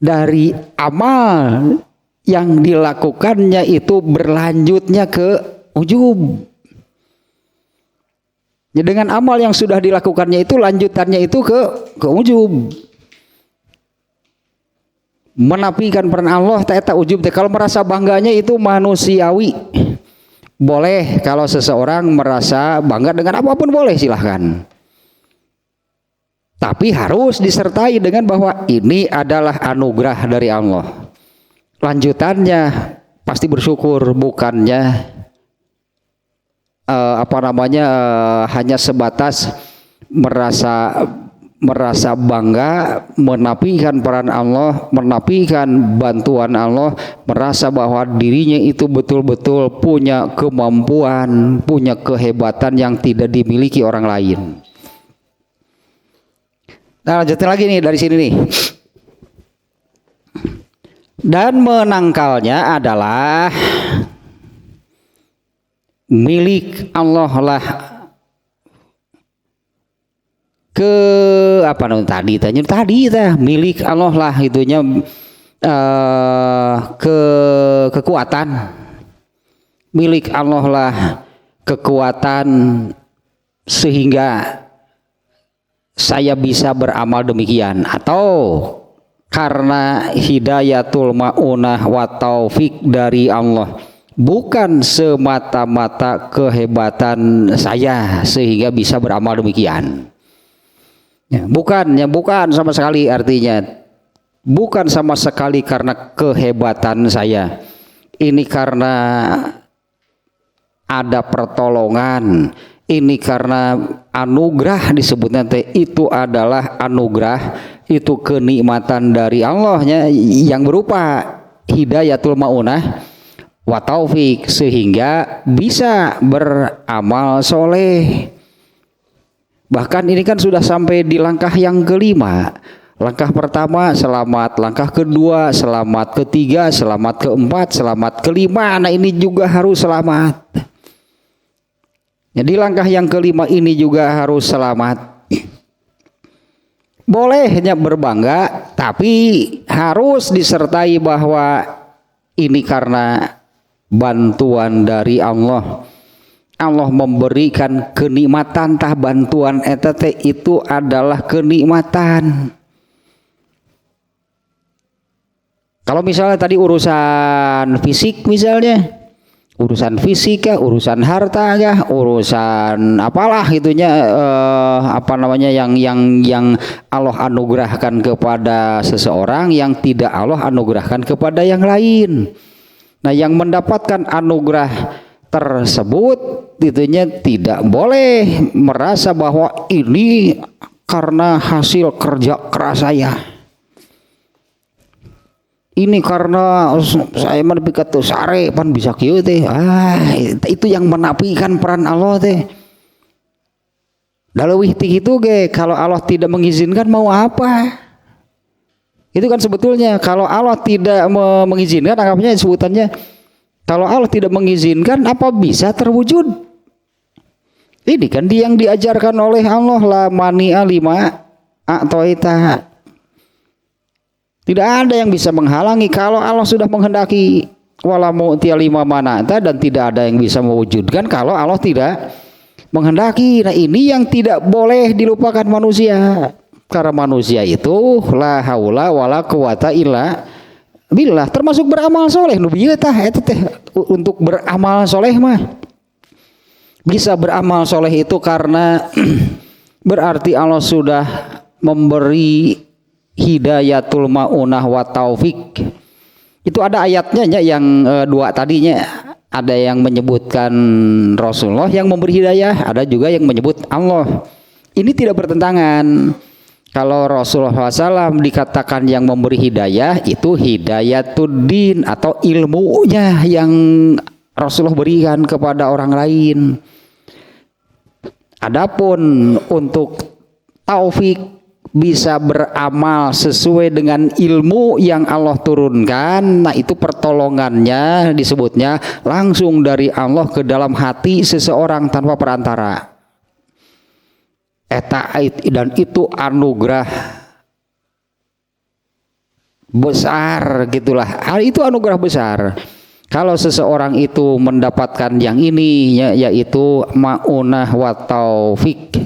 dari amal yang dilakukannya itu berlanjutnya ke ujub. Ya, dengan amal yang sudah dilakukannya itu lanjutannya itu ke ujub. Menafikan peran Allah tak ujub. Kalau merasa bangganya itu manusiawi. Boleh kalau seseorang merasa bangga dengan apapun, boleh, silahkan. Tapi harus disertai dengan bahwa ini adalah anugerah dari Allah. Lanjutannya pasti bersyukur, bukannya hanya sebatas merasa merasa bangga, menafikan peran Allah, menafikan bantuan Allah, merasa bahwa dirinya itu betul-betul punya kemampuan, punya kehebatan yang tidak dimiliki orang lain. Nah, lanjutin lagi nih dari sini nih. Dan menangkalnya adalah milik Allah lah. Apa namanya tadi milik Allah lah itunya, kekuatan milik Allah lah, kekuatan sehingga saya bisa beramal demikian, atau karena hidayatul ma'unah wa taufik dari Allah, bukan semata-mata kehebatan saya sehingga bisa beramal demikian. Bukan sama sekali, artinya bukan sama sekali karena kehebatan saya. Ini karena ada pertolongan, ini karena anugerah, disebutnya itu adalah anugerah, itu kenikmatan dari Allahnya yang berupa hidayatul ma'unah wa taufik sehingga bisa beramal soleh. Bahkan ini kan sudah sampai di langkah yang kelima. Langkah pertama selamat, langkah kedua selamat, ketiga selamat, keempat selamat, kelima nah ini juga harus selamat. Jadi langkah yang kelima ini juga harus selamat. Bolehnya berbangga, tapi harus disertai bahwa ini karena bantuan dari Allah. Allah memberikan kenikmatan, tah bantuan etet itu adalah kenikmatan. Kalau misalnya tadi urusan fisik misalnya, urusan fisika, urusan harta kah, urusan apalah itunya, yang Allah anugerahkan kepada seseorang yang tidak Allah anugerahkan kepada yang lain. Nah, yang mendapatkan anugerah tersebut itunya tidak boleh merasa bahwa ini karena hasil kerja keras saya, ini karena saya menepika tuh sare pan bisa kieu teh. Itu yang menafikan peran Allah teh. Daleuwih ti kitu ge, kalau Allah tidak mengizinkan mau apa? Itu kan sebetulnya kalau Allah tidak mengizinkan, anggapnya sebutannya kalau Allah tidak mengizinkan apa bisa terwujud? Ini kan yang diajarkan oleh Allah, la mani'a lima a'taita. Tidak ada yang bisa menghalangi kalau Allah sudah menghendaki. Wala mu'tiya lima mana'ta, dan tidak ada yang bisa mewujudkan kalau Allah tidak menghendaki. Nah, ini yang tidak boleh dilupakan manusia. Karena manusia itu la haula wala quwata illa billah, termasuk beramal soleh. Nu bieu tah eta teh untuk beramal soleh mah. Bisa beramal soleh itu karena berarti Allah sudah memberi hidayatul ma'unah wa taufik. Itu ada ayatnya yang dua tadinya, ada yang menyebutkan Rasulullah yang memberi hidayah, ada juga yang menyebut Allah. Ini tidak bertentangan. Kalau Rasulullah SAW dikatakan yang memberi hidayah, itu hidayatuddin atau ilmunya yang Rasulullah berikan kepada orang lain. Adapun untuk taufik, bisa beramal sesuai dengan ilmu yang Allah turunkan, nah itu pertolongannya disebutnya langsung dari Allah ke dalam hati seseorang tanpa perantara. Dan itu anugerah besar gitulah. Itu anugerah besar. Kalau seseorang itu mendapatkan yang ini, yaitu ma'unah wa taufik,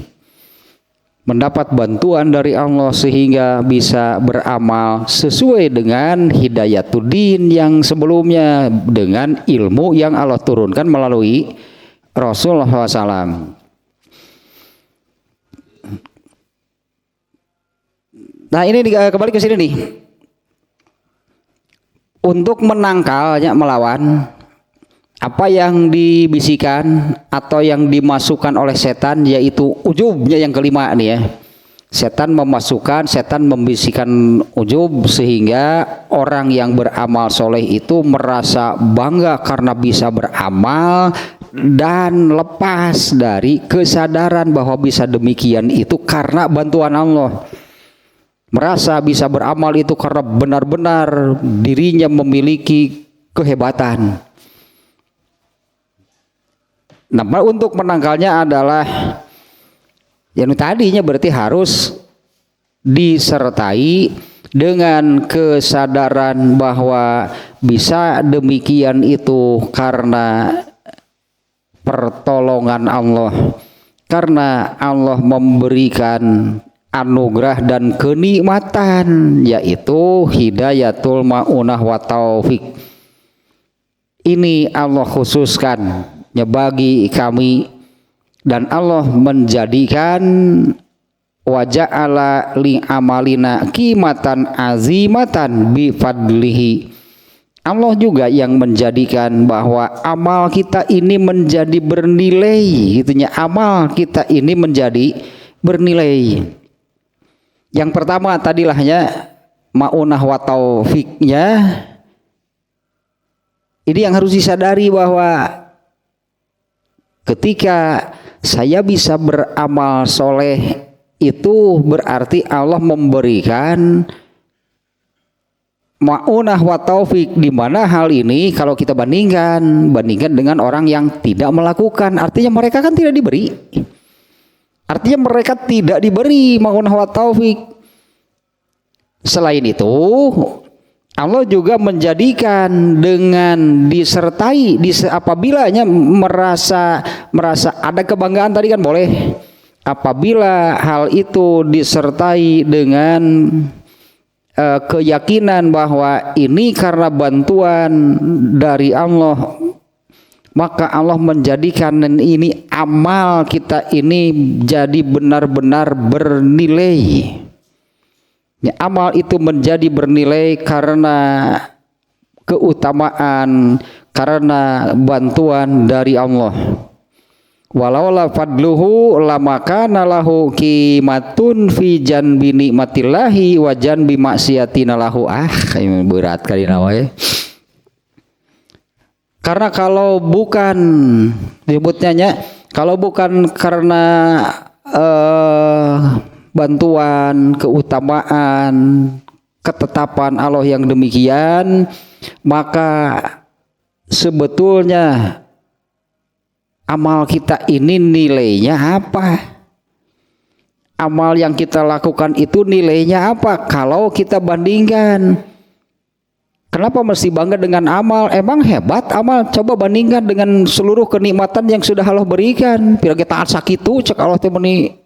mendapat bantuan dari Allah sehingga bisa beramal sesuai dengan hidayatuddin yang sebelumnya, dengan ilmu yang Allah turunkan melalui Rasulullah SAW. Nah, ini kembali ke sini nih. Untuk menangkalnya, melawan apa yang dibisikkan atau yang dimasukkan oleh setan, yaitu ujubnya yang kelima nih ya. Setan membisikkan ujub sehingga orang yang beramal soleh itu merasa bangga karena bisa beramal dan lepas dari kesadaran bahwa bisa demikian itu karena bantuan Allah. Merasa bisa beramal itu karena benar-benar dirinya memiliki kehebatan. Nah, untuk menangkalnya adalah yang tadinya berarti harus disertai dengan kesadaran bahwa bisa demikian itu karena pertolongan Allah, karena Allah memberikan anugerah dan kenikmatan, yaitu hidayatul ma'unah wa taufik. Ini Allah khususkan bagi kami, dan Allah menjadikan waja'ala li amalina qimatan azimatan bi fadlihi. Allah juga yang menjadikan bahwa amal kita ini menjadi bernilai, gitunya. Amal kita ini menjadi bernilai. Yang pertama tadilahnya ma'unah wa taufiknya. Ini yang harus disadari bahwa ketika saya bisa beramal soleh itu berarti Allah memberikan ma'unah wa taufik, di mana hal ini kalau kita bandingkan dengan orang yang tidak melakukan, artinya mereka kan tidak diberi. Artinya mereka tidak diberi ma'unah wa taufik. Selain itu, Allah juga menjadikan dengan disertai apabilanya merasa ada kebanggaan tadi kan boleh. Apabila hal itu disertai dengan keyakinan bahwa ini karena bantuan dari Allah, maka Allah menjadikan ini amal kita ini jadi benar-benar bernilai. Ya, amal itu menjadi bernilai karena keutamaan, karena bantuan dari Allah. Walau la fadluhu lamakana lahu qimatun fi janbi nikmatillahi wa janbi maksiatina lahu. Berat kali namanya. Karena kalau bukan disebutnya kalau bukan karena bantuan, keutamaan, ketetapan Allah yang demikian, maka sebetulnya amal kita ini nilainya apa? Amal yang kita lakukan itu nilainya apa? Kalau kita bandingkan, kenapa mesti bangga dengan amal? Emang hebat amal? Coba bandingkan dengan seluruh kenikmatan yang sudah Allah berikan. Bila kita taat sakitu, cek Allah temani.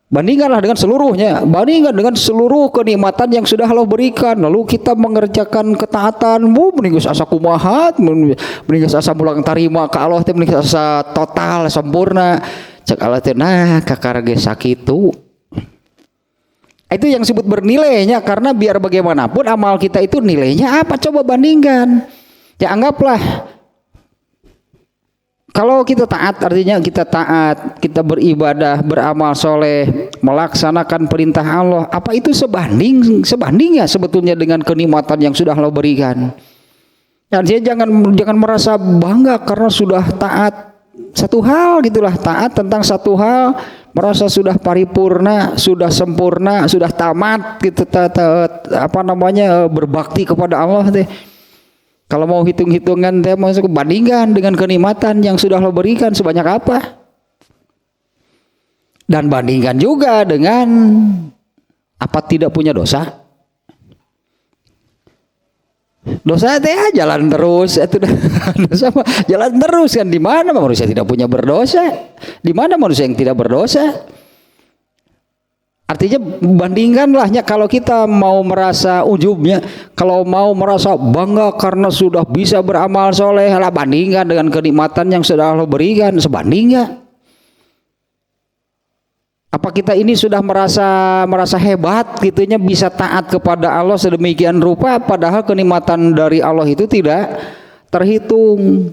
Bandingkanlah dengan seluruhnya, bandingkan dengan seluruh kenikmatan yang sudah Allah berikan. Lalu kita mengerjakan ketaatan, meninggus asa kumahat, meninggus asa mulang tarima ke Allah, meninggus asa total sempurna. Cek Allah teh nah kakarage sakitu. Itu yang disebut bernilainya, karena biar bagaimanapun amal kita itu nilainya apa? Coba bandingkan. Ya anggaplah kalau kita taat, artinya kita taat, kita beribadah, beramal soleh, melaksanakan perintah Allah, apa itu sebanding ya sebetulnya dengan kenikmatan yang sudah Allah berikan. Artinya jangan merasa bangga karena sudah taat satu hal, gitulah, taat tentang satu hal, merasa sudah paripurna, sudah sempurna, sudah tamat gitu, berbakti kepada Allah teh. Kalau mau hitung-hitungan teh masuk bandingkan dengan kenikmatan yang sudah Allah berikan sebanyak apa. Dan bandingkan juga dengan apa tidak punya dosa. Dosa teh jalan terus, itu dosa jalan terus kan. Di mana manusia tidak punya berdosa? Di mana manusia yang tidak berdosa? Artinya bandingkanlahnya, kalau kita mau merasa ujubnya, kalau mau merasa bangga karena sudah bisa beramal soleh, lah bandingkan dengan kenikmatan yang sudah Allah berikan, sebanding nggak? Apa kita ini sudah merasa hebat gitunya bisa taat kepada Allah sedemikian rupa, padahal kenikmatan dari Allah itu tidak terhitung.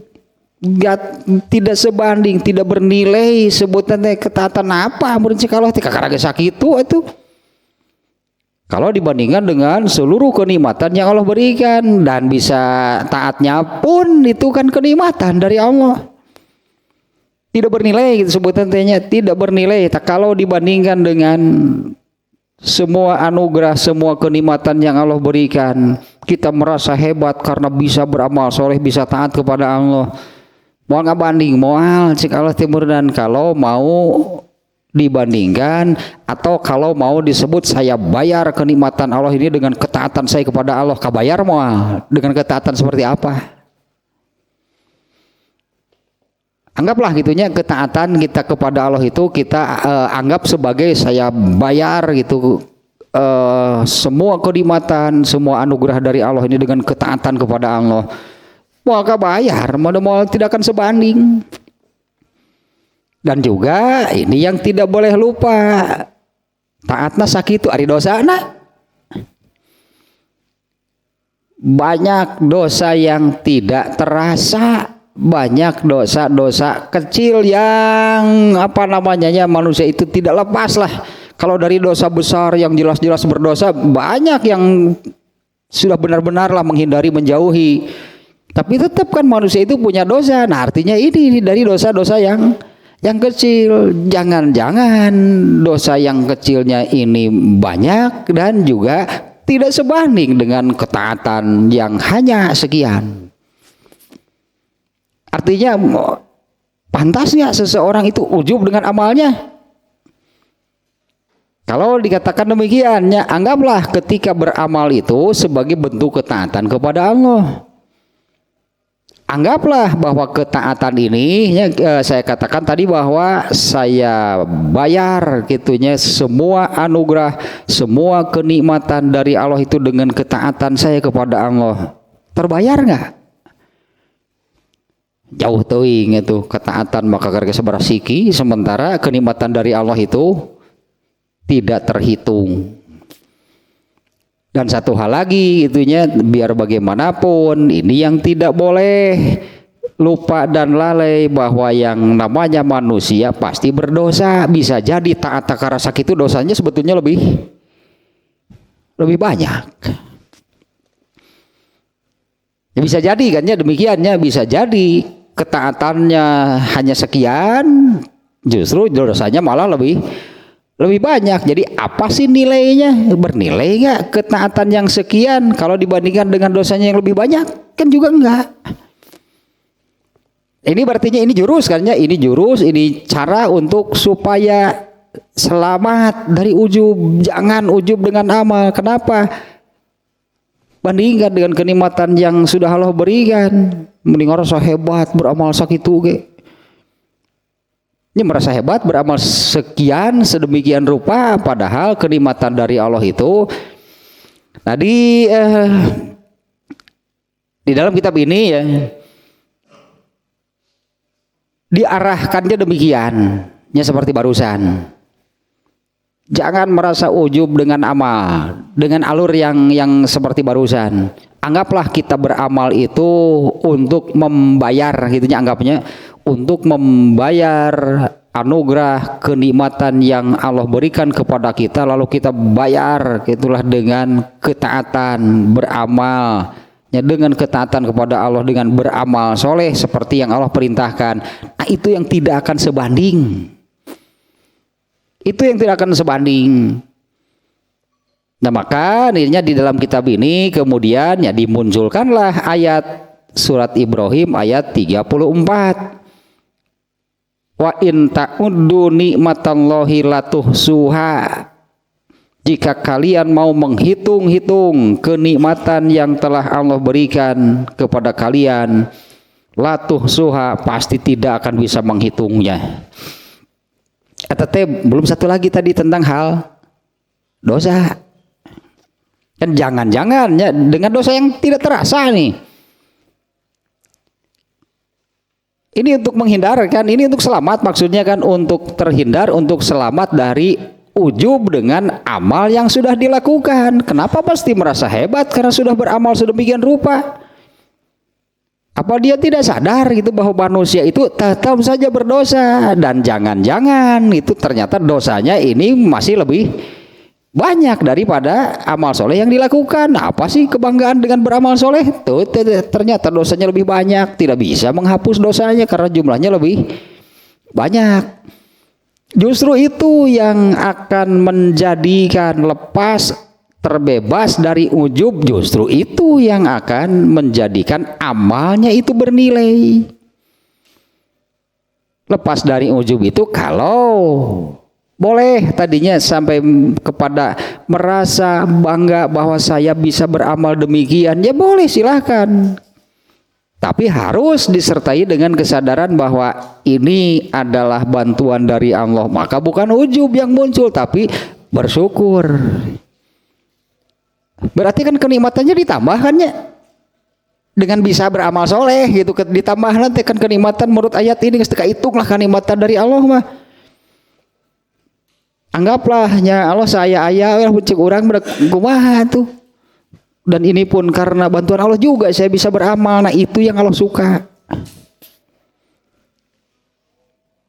tidak sebanding, tidak bernilai sebutan ketaatan apa mun kalau kakaraga sakitu itu. Kalau dibandingkan dengan seluruh kenikmatan yang Allah berikan, dan bisa taatnya pun itu kan kenikmatan dari Allah. Tidak bernilai gitu sebutannya, tidak bernilai. Kalau dibandingkan dengan semua anugerah, semua kenikmatan yang Allah berikan, kita merasa hebat karena bisa beramal soleh, bisa taat kepada Allah. Mau nggak banding, moal cik Allah timur. Dan kalau mau dibandingkan atau kalau mau disebut saya bayar kenikmatan Allah ini dengan ketaatan saya kepada Allah, kabayar moal dengan ketaatan seperti apa? Anggaplah gitunya ketaatan kita kepada Allah itu kita anggap sebagai saya bayar gitu semua kenikmatan, semua anugerah dari Allah ini dengan ketaatan kepada Allah. Mau kabayar, mau tidak akan sebanding. Dan juga ini yang tidak boleh lupa, taatna sakitu ari dosana. Banyak dosa yang tidak terasa, banyak dosa-dosa kecil yang manusia itu tidak lepas lah. Kalau dari dosa besar yang jelas-jelas berdosa, banyak yang sudah benar-benar lah menghindari, menjauhi. Tapi tetap kan manusia itu punya dosa. Nah artinya ini dari dosa-dosa yang kecil. Jangan-jangan dosa yang kecilnya ini banyak dan juga tidak sebanding dengan ketaatan yang hanya sekian. Artinya pantas nggak seseorang itu ujub dengan amalnya? Kalau dikatakan demikian, ya anggaplah ketika beramal itu sebagai bentuk ketaatan kepada Allah. Anggaplah bahwa ketaatan ini saya katakan tadi bahwa saya bayar gitunya semua anugerah, semua kenikmatan dari Allah itu dengan ketaatan saya kepada Allah. Terbayar nggak? Jauh teuing itu ketaatan maka karena seberasiki, sementara kenikmatan dari Allah itu tidak terhitung. Dan satu hal lagi itunya, biar bagaimanapun ini yang tidak boleh lupa dan lalai bahwa yang namanya manusia pasti berdosa. Bisa jadi taat takara sakitu dosanya sebetulnya lebih banyak. Ya bisa jadi kan ya demikiannya, bisa jadi ketaatannya hanya sekian, justru dosanya malah lebih banyak. Jadi apa sih nilainya? Bernilai nggak ketaatan yang sekian kalau dibandingkan dengan dosanya yang lebih banyak? Kan juga enggak. Ini berartinya ini jurus kan ya? Ini jurus, ini cara untuk supaya selamat dari ujub. Jangan ujub dengan amal. Kenapa? Bandingkan dengan kenikmatan yang sudah Allah berikan. Mending orang hebat beramal sakitu ge. Ini merasa hebat beramal sekian sedemikian rupa, padahal kenikmatan dari Allah itu tadi di dalam kitab ini ya diarahkannya demikian, ya seperti barusan. Jangan merasa ujub dengan amal, dengan alur yang seperti barusan. Anggaplah kita beramal itu untuk membayar, gitunya anggapnya. Untuk membayar anugerah kenikmatan yang Allah berikan kepada kita, lalu kita bayar itulah dengan ketaatan beramal ya, dengan ketaatan kepada Allah, dengan beramal soleh seperti yang Allah perintahkan. Nah itu yang tidak akan sebanding, itu yang tidak akan sebanding. Nah maka akhirnya di dalam kitab ini kemudian ya dimunculkanlah ayat surat Ibrahim ayat 34. Wa in ta'uddu nikmatallahi latuhsuha. Jika kalian mau menghitung-hitung kenikmatan yang telah Allah berikan kepada kalian, latuhsuha, pasti tidak akan bisa menghitungnya. Belum satu lagi tadi tentang hal dosa. Kan jangan-jangan ya dengan dosa yang tidak terasa nih. Ini untuk menghindarkan, ini untuk selamat, maksudnya kan untuk terhindar, untuk selamat dari ujub dengan amal yang sudah dilakukan. Kenapa pasti merasa hebat? Karena sudah beramal sedemikian rupa. Apa dia tidak sadar gitu bahwa manusia itu tetap saja berdosa, dan jangan-jangan itu ternyata dosanya ini masih lebih banyak daripada amal soleh yang dilakukan. Apa sih kebanggaan dengan beramal soleh? Tuh, ternyata dosanya lebih banyak, tidak bisa menghapus dosanya karena jumlahnya lebih banyak. Justru itu yang akan menjadikan lepas, terbebas dari ujub, justru itu yang akan menjadikan amalnya itu bernilai. Lepas dari ujub itu kalau boleh tadinya sampai kepada merasa bangga bahwa saya bisa beramal demikian, ya boleh, silahkan. Tapi harus disertai dengan kesadaran bahwa ini adalah bantuan dari Allah. Maka bukan ujub yang muncul, tapi bersyukur. Berarti kan kenikmatannya ditambahkannya dengan bisa beramal soleh gitu, ditambah nanti kan kenikmatan menurut ayat ini ketika hitunglah kenikmatan dari Allah mah. Anggaplah ya Allah saya ayah cek orang kumaha tuh. Dan ini pun karena bantuan Allah juga saya bisa beramal. Nah itu yang Allah suka.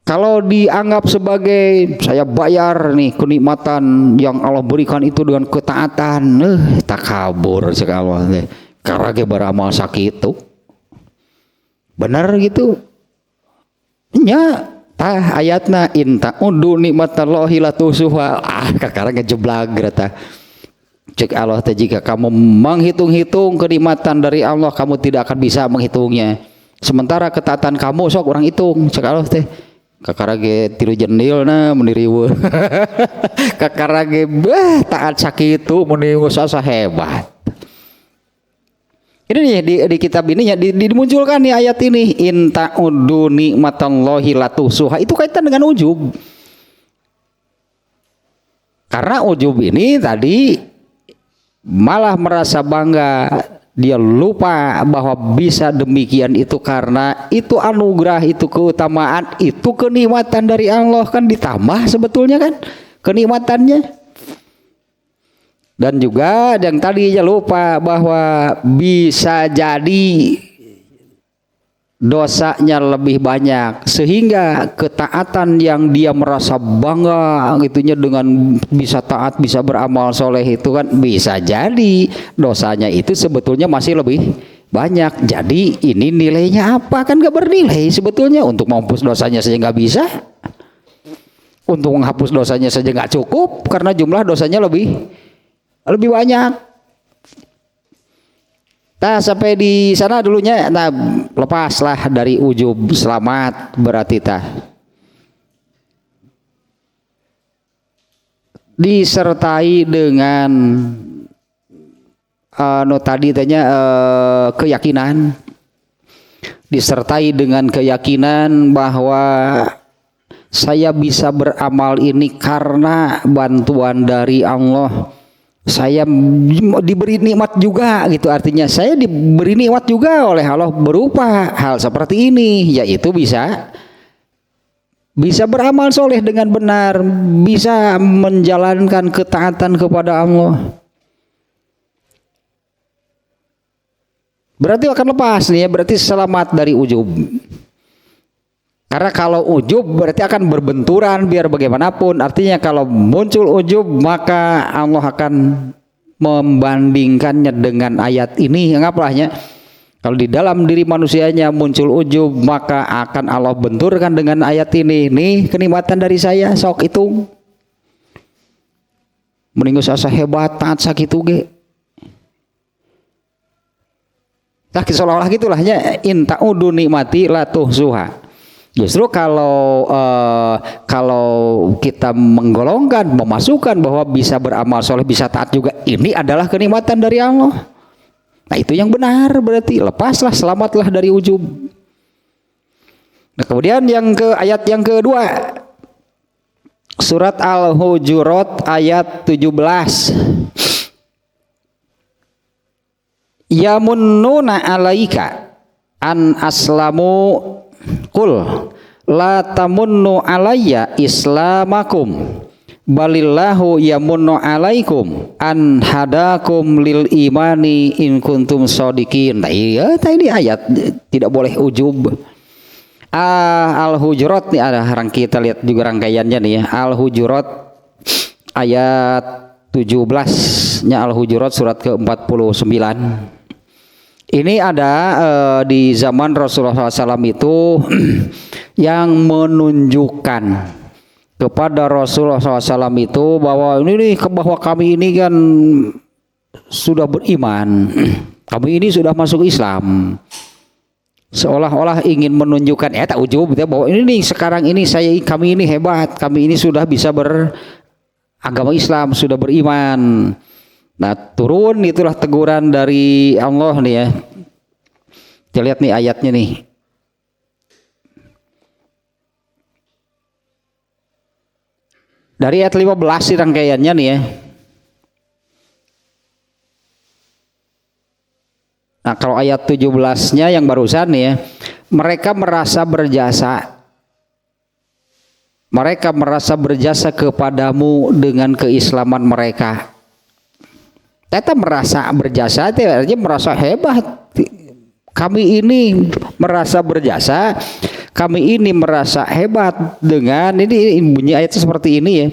Kalau dianggap sebagai saya bayar nih kenikmatan yang Allah berikan itu dengan ketaatan, takabur sekali. Karena dia beramal sakit itu, benar gitu? Nya, ayatna inta udu nikmatallahi latusuha. Kakara ngejeblag rata. Cek Allah jika kamu menghitung-hitung kenikmatan dari Allah, kamu tidak akan bisa menghitungnya. Sementara ketaatan kamu sok orang hitung. Cek Allah teh. Kakarage tiru jendil na meniriwe. Kakarage taat sakitu meniru asa hebat. Ini nih di kitab ini ya dimunculkan nih ayat ini, in ta'uddu nikmatallahi latusuha, itu kaitan dengan ujub. Karena ujub ini tadi malah merasa bangga, dia lupa bahwa bisa demikian itu karena itu anugerah, itu keutamaan, itu kenikmatan dari Allah, kan ditambah sebetulnya kan kenikmatannya. Dan juga yang tadinya lupa bahwa bisa jadi dosanya lebih banyak, sehingga ketaatan yang dia merasa bangga gitunya dengan bisa taat, bisa beramal soleh itu kan bisa jadi dosanya itu sebetulnya masih lebih banyak. Jadi ini nilainya apa? Kan gak bernilai sebetulnya. Untuk menghapus dosanya saja gak bisa, untuk menghapus dosanya saja gak cukup karena jumlah dosanya lebih banyak. Nah sampai di sana dulunya, nah lepaslah dari ujub, selamat berarti tah. Disertai dengan tadi tanya keyakinan, disertai dengan keyakinan bahwa saya bisa beramal ini karena bantuan dari Allah. Saya diberi nikmat juga gitu, artinya saya diberi nikmat juga oleh Allah berupa hal seperti ini, yaitu bisa beramal soleh dengan benar, bisa menjalankan ketaatan kepada Allah. Berarti akan lepas nih ya, berarti selamat dari ujub. Karena kalau ujub berarti akan berbenturan biar bagaimanapun. Artinya kalau muncul ujub maka Allah akan membandingkannya dengan ayat ini. Ngaplahnya? Kalau di dalam diri manusianya muncul ujub maka akan Allah benturkan dengan ayat ini. Nih kenikmatan dari saya sok itu. Meninggus asa hebat taat sakitu ge. Nah seolah-olah gitulahnya in ta'udu nikmati la tuhsuha. Justru kalau kita menggolongkan, memasukkan bahwa bisa beramal soleh, bisa taat juga, ini adalah kenikmatan dari Allah. Nah itu yang benar, berarti lepaslah, selamatlah dari ujub. Nah kemudian ayat yang kedua, surat Al-Hujurat ayat 17. Yamunnuna alaika an aslamu Qul la tamunnu alayya islamakum balillahu yamunnu alaikum an hadakum lil imani in kuntum shodiqin. Nah, iya, ini ayat tidak boleh ujub. Al-Hujurat nih ada kita lihat juga rangkaiannya nih ya. Al-Hujurat ayat 17-nya Al-Hujurat surat ke-49. Ini ada di zaman Rasulullah SAW itu yang menunjukkan kepada Rasulullah SAW itu bahwa bahwa kami ini kan sudah beriman, kami ini sudah masuk Islam. Seolah-olah ingin menunjukkan tak ujub ya, bahwa ini nih sekarang ini kami ini hebat, kami ini sudah bisa beragama Islam, sudah beriman. Nah, turun itulah teguran dari Allah nih ya. Kita lihat nih ayatnya nih. Dari ayat 15 sih rangkaiannya nih ya. Nah, kalau ayat 17-nya yang barusan nih ya, mereka merasa berjasa. Mereka merasa berjasa kepadamu dengan keislaman mereka. Kita merasa berjasa, artinya merasa hebat. Kami ini merasa berjasa, kami ini merasa hebat dengan ini bunyi ayatnya seperti ini ya.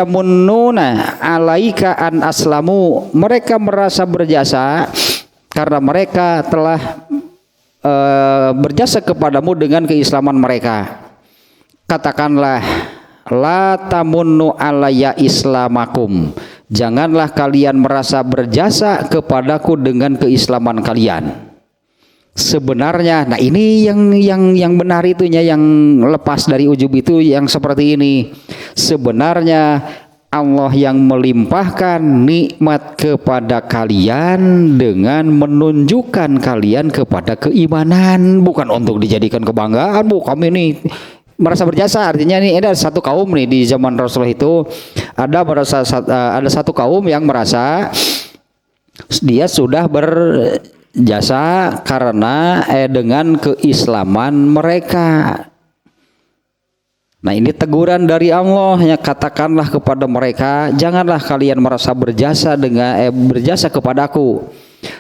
Yamunnuna alaika an aslamu. Mereka merasa berjasa karena mereka telah berjasa kepadamu dengan keislaman mereka. Katakanlah, la tamunnu alayya islamakum. Janganlah kalian merasa berjasa kepadaku dengan keislaman kalian. Sebenarnya, nah ini yang benar itunya, yang lepas dari ujub itu yang seperti ini. Sebenarnya Allah yang melimpahkan nikmat kepada kalian dengan menunjukkan kalian kepada keimanan, bukan untuk dijadikan kebanggaan. Kami ini merasa berjasa, artinya ini ada satu kaum nih di zaman Rasulullah itu ada satu kaum yang merasa dia sudah berjasa karena dengan keislaman mereka. Nah, ini teguran dari Allah, ya, katakanlah kepada mereka, janganlah kalian merasa berjasa berjasa kepadaku.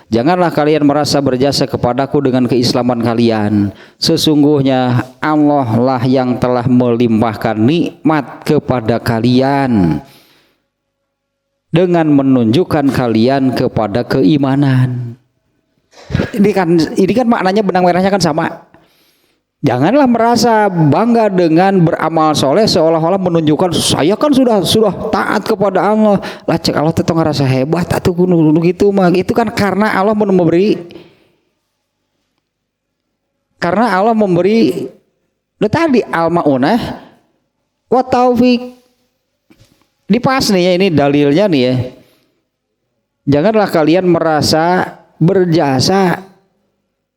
Janganlah kalian merasa berjasa kepadaku dengan keislaman kalian. Sesungguhnya Allah lah yang telah melimpahkan nikmat kepada kalian dengan menunjukkan kalian kepada keimanan. Ini kan maknanya benang merahnya kan sama. Janganlah merasa bangga dengan beramal soleh seolah-olah menunjukkan saya kan sudah taat kepada Allah. Lah cek Allah tetap ngerasa hebat atau gitu mah. Itu kan karena Allah memberi tadi al-maunah wa taufik. Dipas nih ya, ini dalilnya nih ya. Janganlah kalian merasa berjasa.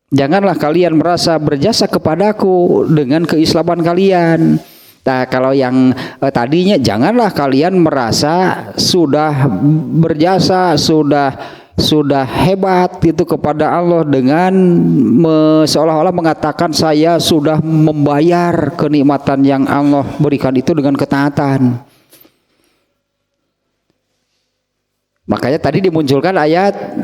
Janganlah kalian merasa berjasa kepadaku dengan keislaman kalian. Nah, kalau yang tadinya janganlah kalian merasa sudah berjasa, sudah hebat itu kepada Allah dengan seolah-olah mengatakan saya sudah membayar kenikmatan yang Allah berikan itu dengan ketaatan. Makanya tadi dimunculkan ayat,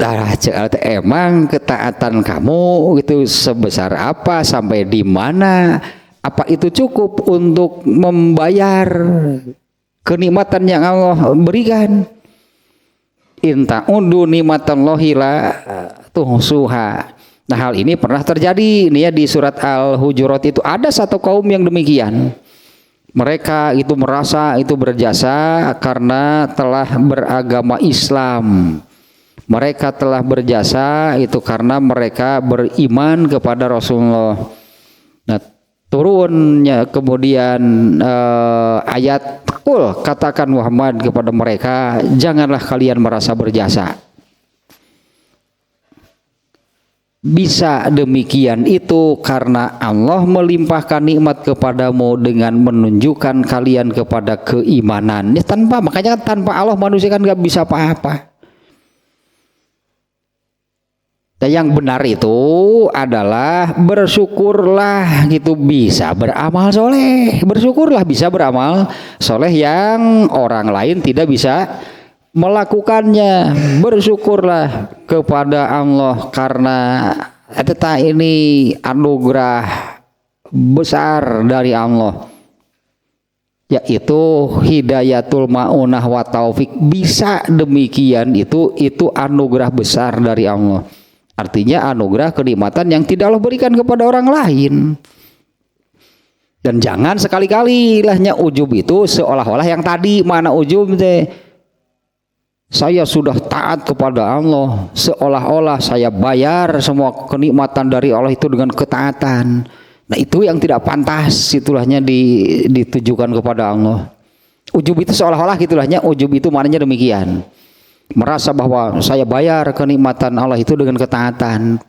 emang ketaatan kamu itu sebesar apa, sampai di mana, apa itu cukup untuk membayar kenikmatan yang Allah berikan? In ta'uddu nikmatallahi la tuhsuha. Nah, hal ini pernah terjadi ini ya di surat Al-Hujurat itu ada satu kaum yang demikian. Mereka itu merasa itu berjasa karena telah beragama Islam. Mereka telah berjasa itu karena mereka beriman kepada Rasulullah. Nah, turunnya kemudian ayat Qul, katakan Muhammad kepada mereka, janganlah kalian merasa berjasa. Bisa demikian itu karena Allah melimpahkan nikmat kepadamu dengan menunjukkan kalian kepada keimanan. Ya, makanya tanpa Allah manusia kan nggak bisa apa-apa. Dan yang benar itu adalah bersyukurlah gitu bisa beramal soleh. Bersyukurlah bisa beramal soleh yang orang lain tidak bisa melakukannya. Bersyukurlah kepada Allah karena ini anugerah besar dari Allah, yaitu hidayatul ma'unah wa taufik. Bisa demikian itu anugerah besar dari Allah. Artinya anugerah kenikmatan yang tidak Allah berikan kepada orang lain. Dan jangan sekali-kali lahnya ujub itu seolah-olah yang tadi. Mana ujub teh? Saya sudah taat kepada Allah, seolah-olah saya bayar semua kenikmatan dari Allah itu dengan ketaatan. Nah itu yang tidak pantas, itulahnya ditujukan kepada Allah. Ujub itu seolah-olah gitulahnya, ujub itu maknanya demikian. Merasa bahwa saya bayar kenikmatan Allah itu dengan ketaatan.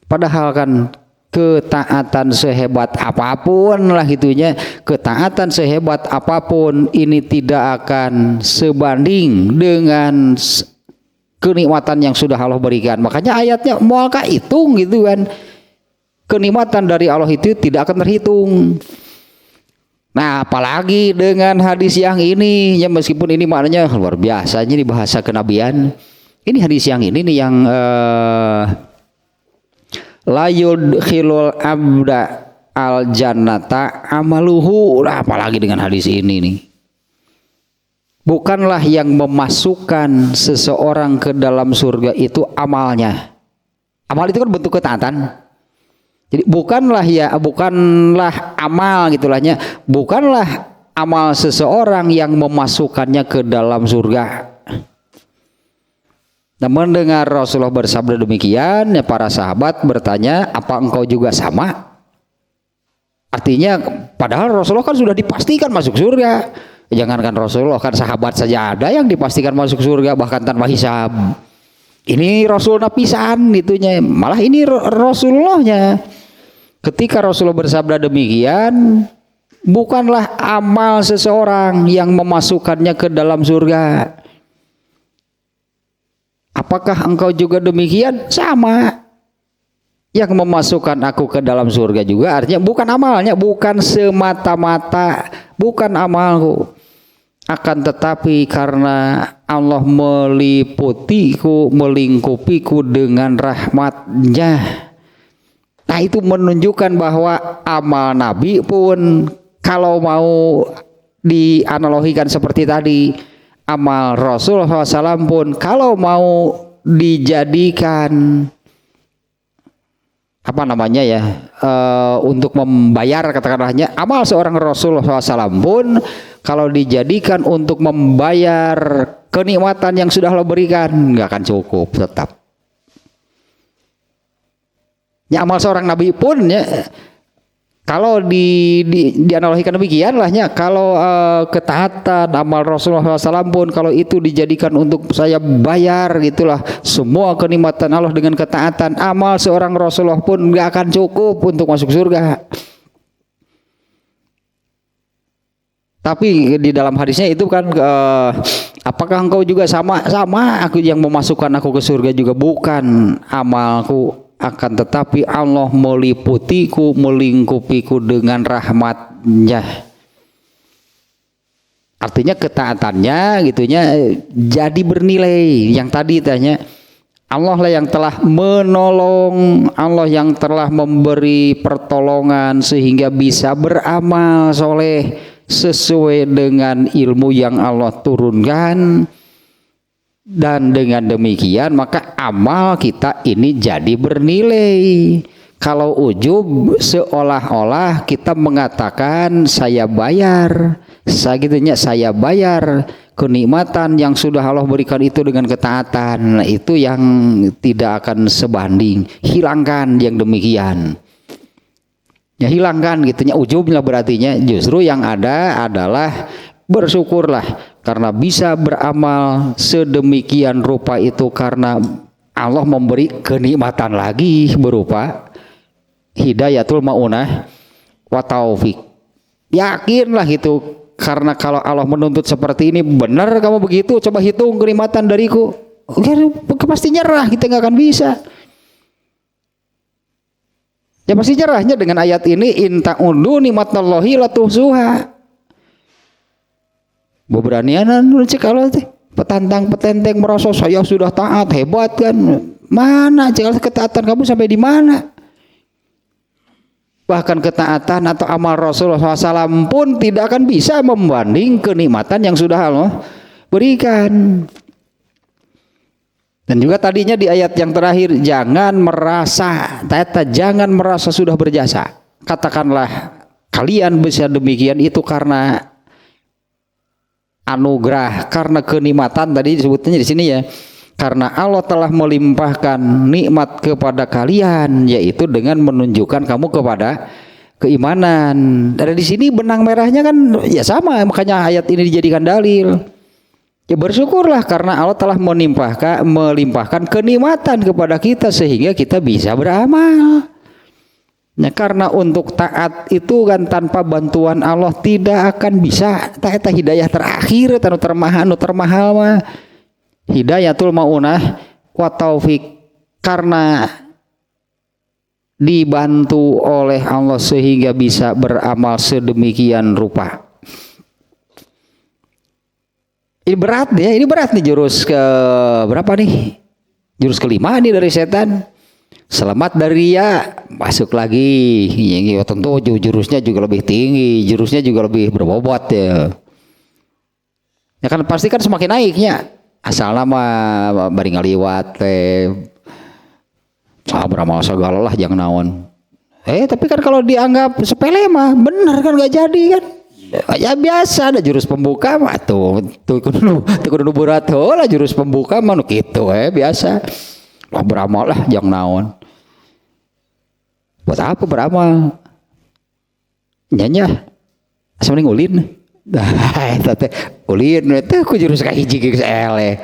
Padahal kan ketaatan sehebat apapun lah gitunya, ketaatan sehebat apapun ini tidak akan sebanding dengan kenikmatan yang sudah Allah berikan. Makanya ayatnya mualka hitung gitu kan. Kenikmatan dari Allah itu tidak akan terhitung. Nah apalagi dengan hadis yang ini ya, meskipun ini maknanya luar biasa ini bahasa kenabian. Ini hadis yang ini nih yang la yudkhilul abda al jannata amaluhu. Nah, apalagi dengan hadis ini nih. Bukanlah yang memasukkan seseorang ke dalam surga itu amalnya. Amal itu kan bentuk ketaatan. Jadi bukanlah amal gitulahnya, bukanlah amal seseorang yang memasukkannya ke dalam surga. Nah, mendengar Rasulullah bersabda demikian, ya para sahabat bertanya, apa engkau juga sama? Artinya padahal Rasulullah kan sudah dipastikan masuk surga. Jangankan Rasulullah, kan sahabat saja ada yang dipastikan masuk surga bahkan tanpa hisab. Ini Rasulullah pisan itunya, malah ini Rasulullahnya. Ketika Rasulullah bersabda demikian, bukanlah amal seseorang yang memasukkannya ke dalam surga. Apakah engkau juga demikian? Sama. Yang memasukkan aku ke dalam surga juga artinya bukan amalnya, bukan semata-mata, bukan amalku. Akan tetapi karena Allah meliputiku, melingkupiku dengan rahmat-Nya. Nah itu menunjukkan bahwa amal Nabi pun kalau mau dianalogikan seperti tadi, amal Rasulullah SAW pun kalau mau dijadikan apa namanya ya, untuk membayar katakanlahnya, amal seorang Rasulullah SAW pun kalau dijadikan untuk membayar kenikmatan yang sudah Allah berikan nggak akan cukup tetap. Ya, amal seorang nabi pun ya kalau dianalogikan demikian lahnya, kalau ketaatan amal Rasulullah SAW pun kalau itu dijadikan untuk saya bayar gitulah semua kenikmatan Allah dengan ketaatan, amal seorang Rasulullah pun nggak akan cukup untuk masuk surga. Tapi di dalam hadisnya itu kan apakah engkau juga sama aku yang memasukkan aku ke surga juga bukan amalku, akan tetapi Allah meliputiku, melingkupiku dengan rahmat-Nya. Artinya ketaatannya gitunya jadi bernilai. Yang tadi tanya Allah lah yang telah menolong, Allah yang telah memberi pertolongan sehingga bisa beramal soleh sesuai dengan ilmu yang Allah turunkan. Dan dengan demikian maka amal kita ini jadi bernilai. Kalau ujub seolah-olah kita mengatakan saya bayar, saya bayar kenikmatan yang sudah Allah berikan itu dengan ketaatan. Nah, itu yang tidak akan sebanding. Hilangkan yang demikian. Ya hilangkan gitunya ujubnya, berartinya justru yang ada adalah bersyukurlah karena bisa beramal sedemikian rupa itu karena Allah memberi kenikmatan lagi berupa hidayatul ma'unah wa taufik. Yakinlah gitu, karena kalau Allah menuntut seperti ini, benar kamu begitu, coba hitung kenikmatan dariku, pasti nyerah, kita nggak akan bisa. Ya pasti cerahnya dengan ayat ini, in ta'udu nikmatallahi la tuhsuha. Beberanianan cek kalau teh petantang petenteng merasa saya sudah taat hebat kan. Mana cek ketaatan kamu sampai di mana? Bahkan ketaatan atau amal Rasulullah SAW pun tidak akan bisa membanding kenikmatan yang sudah Allah berikan. Dan juga tadinya di ayat yang terakhir, jangan merasa sudah berjasa. Katakanlah kalian bisa demikian itu karena anugerah, karena kenikmatan tadi disebutnya di sini ya. Karena Allah telah melimpahkan nikmat kepada kalian, yaitu dengan menunjukkan kamu kepada keimanan. Dan di sini benang merahnya kan ya sama, makanya ayat ini dijadikan dalil. Ya bersyukurlah karena Allah telah melimpahkan kenikmatan kepada kita sehingga kita bisa beramal. Ya, karena untuk taat itu kan tanpa bantuan Allah tidak akan bisa. Eta hidayah terakhir, termahal mah. Hidayatul maunah wa taufik, karena dibantu oleh Allah sehingga bisa beramal sedemikian rupa. Ini berat nih jurus ke berapa nih? Jurus kelima nih dari setan. Selamat dari ya, masuk lagi. Ya, tentu jurusnya juga lebih tinggi, jurusnya juga lebih berbobot ya. Ya kan pasti kan semakin naiknya. Asal nama bari ngaliwat beramal segala lah jangan naon. Tapi kan kalau dianggap sepele mah benar kan gak jadi kan. Ya biasa ada jurus pembuka mah tuh kudu berat lah jurus pembuka mah gitu biasa. Lah beramal lah jangan naon. Buat apa beramal? Nyanya asa mending ulin. Ulin itu ku jurus kahiji geus eleh.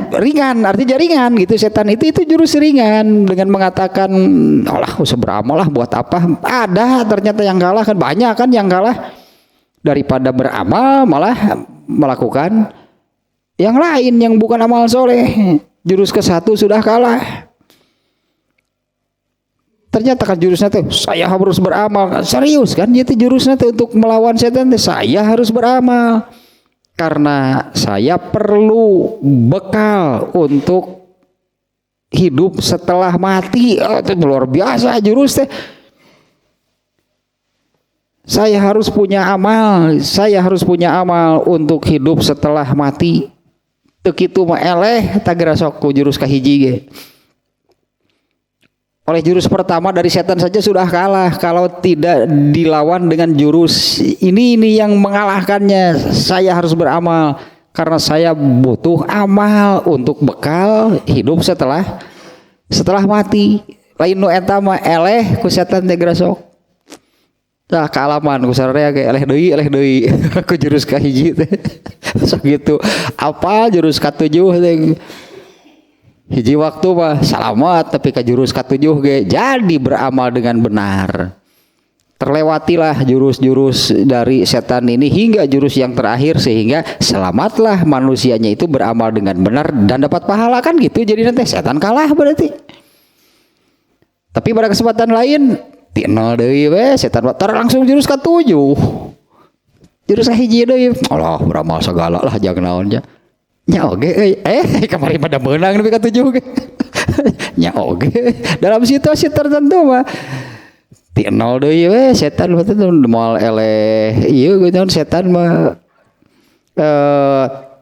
Ringan, artinya ringan gitu. Setan itu jurus ringan dengan mengatakan Allah usah beramal lah buat apa. Ada ternyata yang kalah kan, banyak kan yang kalah daripada beramal malah melakukan yang lain yang bukan amal soleh. Jurus ke-1 sudah kalah. Ternyata kan jurusnya tuh saya harus beramal, serius kan? Jadi jurusnya tuh untuk melawan setan tuh saya harus beramal karena saya perlu bekal untuk hidup setelah mati. Itu luar biasa jurus teh. Saya harus punya amal untuk hidup setelah mati. Teu kitu mah eleh tagera sok ku jurus kahiji ge. Oleh jurus pertama dari setan saja sudah kalah kalau tidak dilawan dengan jurus ini yang mengalahkannya. Saya harus beramal karena saya butuh amal untuk bekal hidup setelah mati. Lain nu eta mah eleh ku setan teh grasok. Tah kaalaman ku sararea ge eleh deui ku jurus kahiji teh. Sok gitu. Apa jurus ka-7 teh? Hiji waktu mah salamat tapi ke jurus ke-7 ge jadi beramal dengan benar. Terlewatilah jurus-jurus dari setan ini hingga jurus yang terakhir sehingga selamatlah manusianya itu beramal dengan benar dan dapat pahala kan gitu. Jadi nanti setan kalah berarti. Tapi pada kesempatan lain tinol deui we setan langsung jurus ke-7. Jurus kahiji deui. Allah beramal segala lah jangan naonnya. Nya oge kemarin pada menang nepi ka 7 ge. Nya oge dalam situasi tertentu mah ti nol deui we setan betul moal eleh ieu gitu setan mah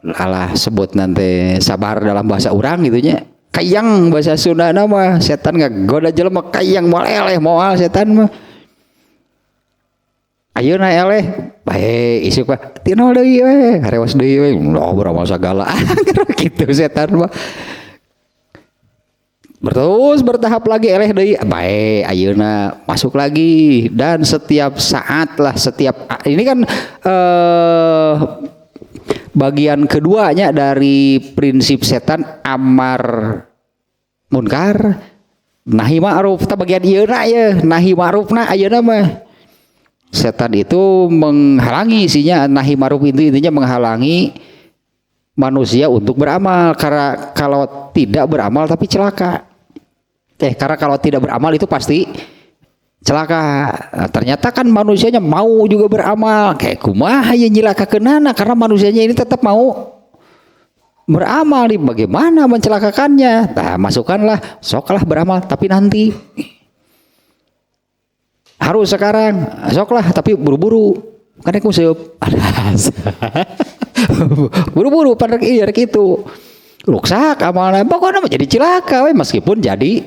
alah sebut nanti sabar dalam bahasa urang gitu nya. Kayang bahasa Sundana mah setan ngagoda jelema kayang moal eleh moal setan mah. Ayeuna eleh bae isuk mah tinol deui we harewas deui we beramal sagala gitu setan mah terus bertahap lagi eleh deui bae ayeuna masuk lagi dan setiap saat lah ini kan bagian keduanya dari prinsip setan amar munkar nahi ma'ruf ta bagian ieuna ya nahi ma'rufna ayeuna mah setan itu menghalangi isinya nahi ma'ruf itu intinya menghalangi manusia untuk beramal karena kalau tidak beramal tapi celaka. Karena kalau tidak beramal itu pasti celaka. Nah, ternyata kan manusianya mau juga beramal. Kayak kumaha ya nyilaka kenana, karena manusianya ini tetap mau beramal nih. Bagaimana mencelakakannya? Nah, masukkanlah, soklah beramal, tapi nanti. Harus sekarang, soklah, tapi buru-buru. Karena aku seup. Buru-buru pada gitu. Ruksak amalnya, pokoknya jadi cilaka, meskipun jadi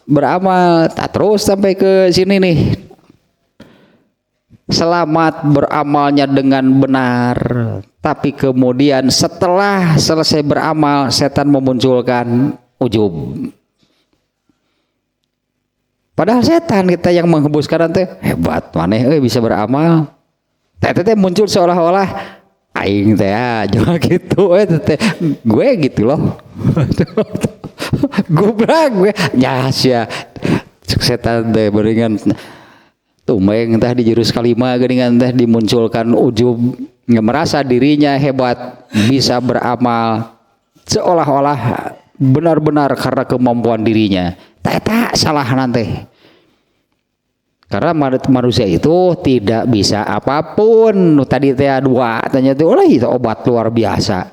beramal. Tak terus sampai ke sini nih. Selamat beramalnya dengan benar, tapi kemudian setelah selesai beramal, setan memunculkan ujub. Padahal setan kita yang menghembuskan nanti hebat, maneh bisa beramal. Tete muncul seolah-olah aing teh jangan gitu, gue gitu loh. Gue nyas ya setan teh beringan tumeng teh di jurus kalima geuningan teh dimunculkan ujub, merasa dirinya hebat bisa beramal seolah-olah benar-benar karena kemampuan dirinya. Tak salah nanti. Karena manusia itu tidak bisa apapun. Tadi teh dua tanya tuh, oleh itu obat luar biasa.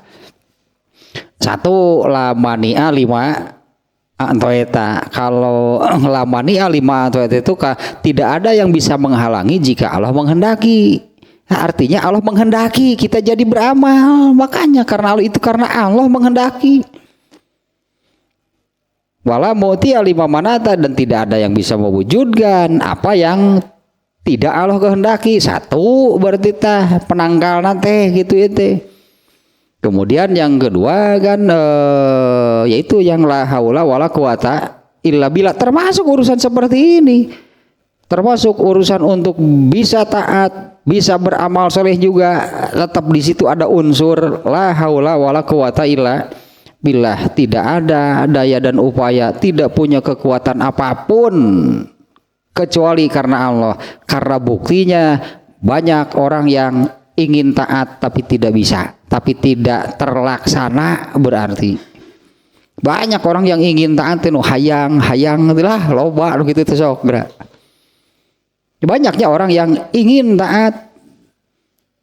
Satu lamania 5 antoeta. Kalau lamania 5 antoeta itu tidak ada yang bisa menghalangi jika Allah menghendaki. Nah, artinya Allah menghendaki kita jadi beramal. Makanya karena Allah menghendaki. Wala mu'ti alima manata, dan tidak ada yang bisa mewujudkan apa yang tidak Allah kehendaki. Satu berarti penangkal nanti gitu itu. Kemudian yang kedua kan yaitu yang la haula wala quwata illa billah, termasuk urusan seperti ini. Termasuk urusan untuk bisa taat, bisa beramal soleh juga, tetap di situ ada unsur la haula wala quwata illa billah, tidak ada daya dan upaya, tidak punya kekuatan apapun kecuali karena Allah. Karena buktinya banyak orang yang ingin taat tapi tidak bisa, tapi tidak terlaksana. Berarti banyak orang yang ingin taat itu hayang lah loba gitu tuh sok. Banyaknya orang yang ingin taat.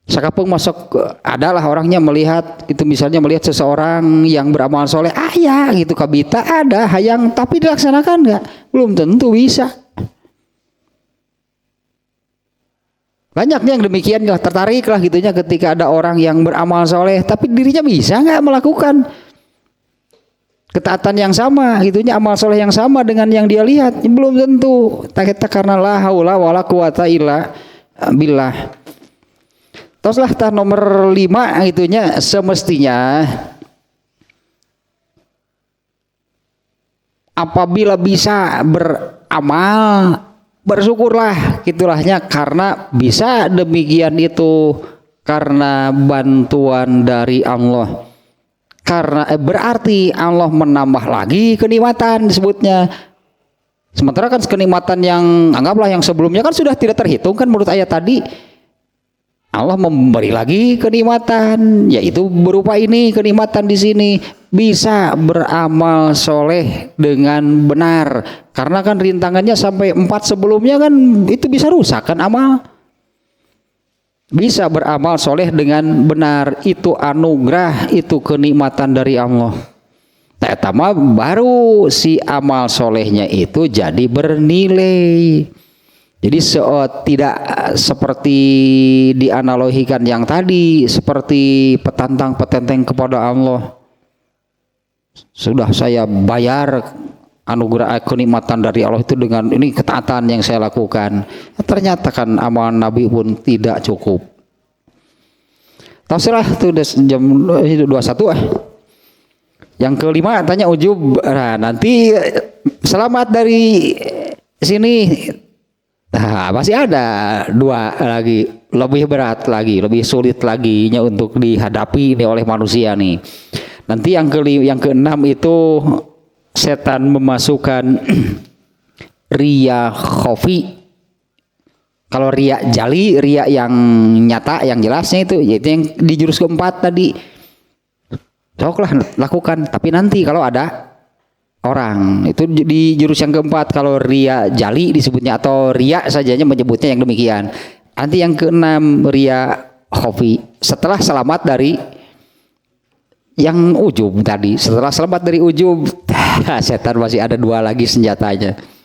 Sakapung masuk adalah orangnya melihat itu, misalnya melihat seseorang yang beramal soleh, ya gitu kabita ada hayang, tapi dilaksanakan enggak, belum tentu bisa. Banyaknya yang demikian lah, tertarik lah gitunya ketika ada orang yang beramal soleh tapi dirinya bisa nggak melakukan ketaatan yang sama gitunya, amal soleh yang sama dengan yang dia lihat, belum tentu. Kita karena la haula wala quwata illa billah. Teruslah nomor 5 itunya, semestinya apabila bisa beramal bersyukurlah gitulahnya, karena bisa demikian itu karena bantuan dari Allah. Karena berarti Allah menambah lagi kenikmatan disebutnya. Sementara kan kenikmatan yang anggaplah yang sebelumnya kan sudah tidak terhitung kan menurut ayat tadi. Allah memberi lagi kenikmatan, yaitu berupa ini kenikmatan di sini, bisa beramal soleh dengan benar. Karena kan rintangannya sampai 4 sebelumnya kan itu bisa rusak kan amal. Bisa beramal soleh dengan benar, itu anugerah, itu kenikmatan dari Allah. Pertama baru si amal solehnya itu jadi bernilai. Jadi tidak seperti dianalogikan yang tadi, seperti petantang-petenteng kepada Allah. Sudah saya bayar anugerah kenikmatan dari Allah itu dengan ini ketaatan yang saya lakukan. Ternyata kan amal Nabi pun tidak cukup. Tafsirlah itu jam 21 Yang kelima tanya ujub. Nah, nanti selamat dari sini. Nah, masih ada 2 lagi, lebih berat lagi, lebih sulit lagi untuk dihadapi nih oleh manusia nih. Nanti yang keenam itu setan memasukkan riya khofi. Kalau riya jali, riya yang nyata, yang jelasnya itu, yaitu yang di jurus keempat tadi. Soklah lakukan, tapi nanti kalau ada orang. Itu di jurus yang keempat. Kalau ria jali disebutnya atau ria sajanya menyebutnya yang demikian. Nanti yang keenam ria khafi. Setelah selamat dari yang ujub tadi, setelah selamat dari ujub, setan masih ada dua lagi senjatanya.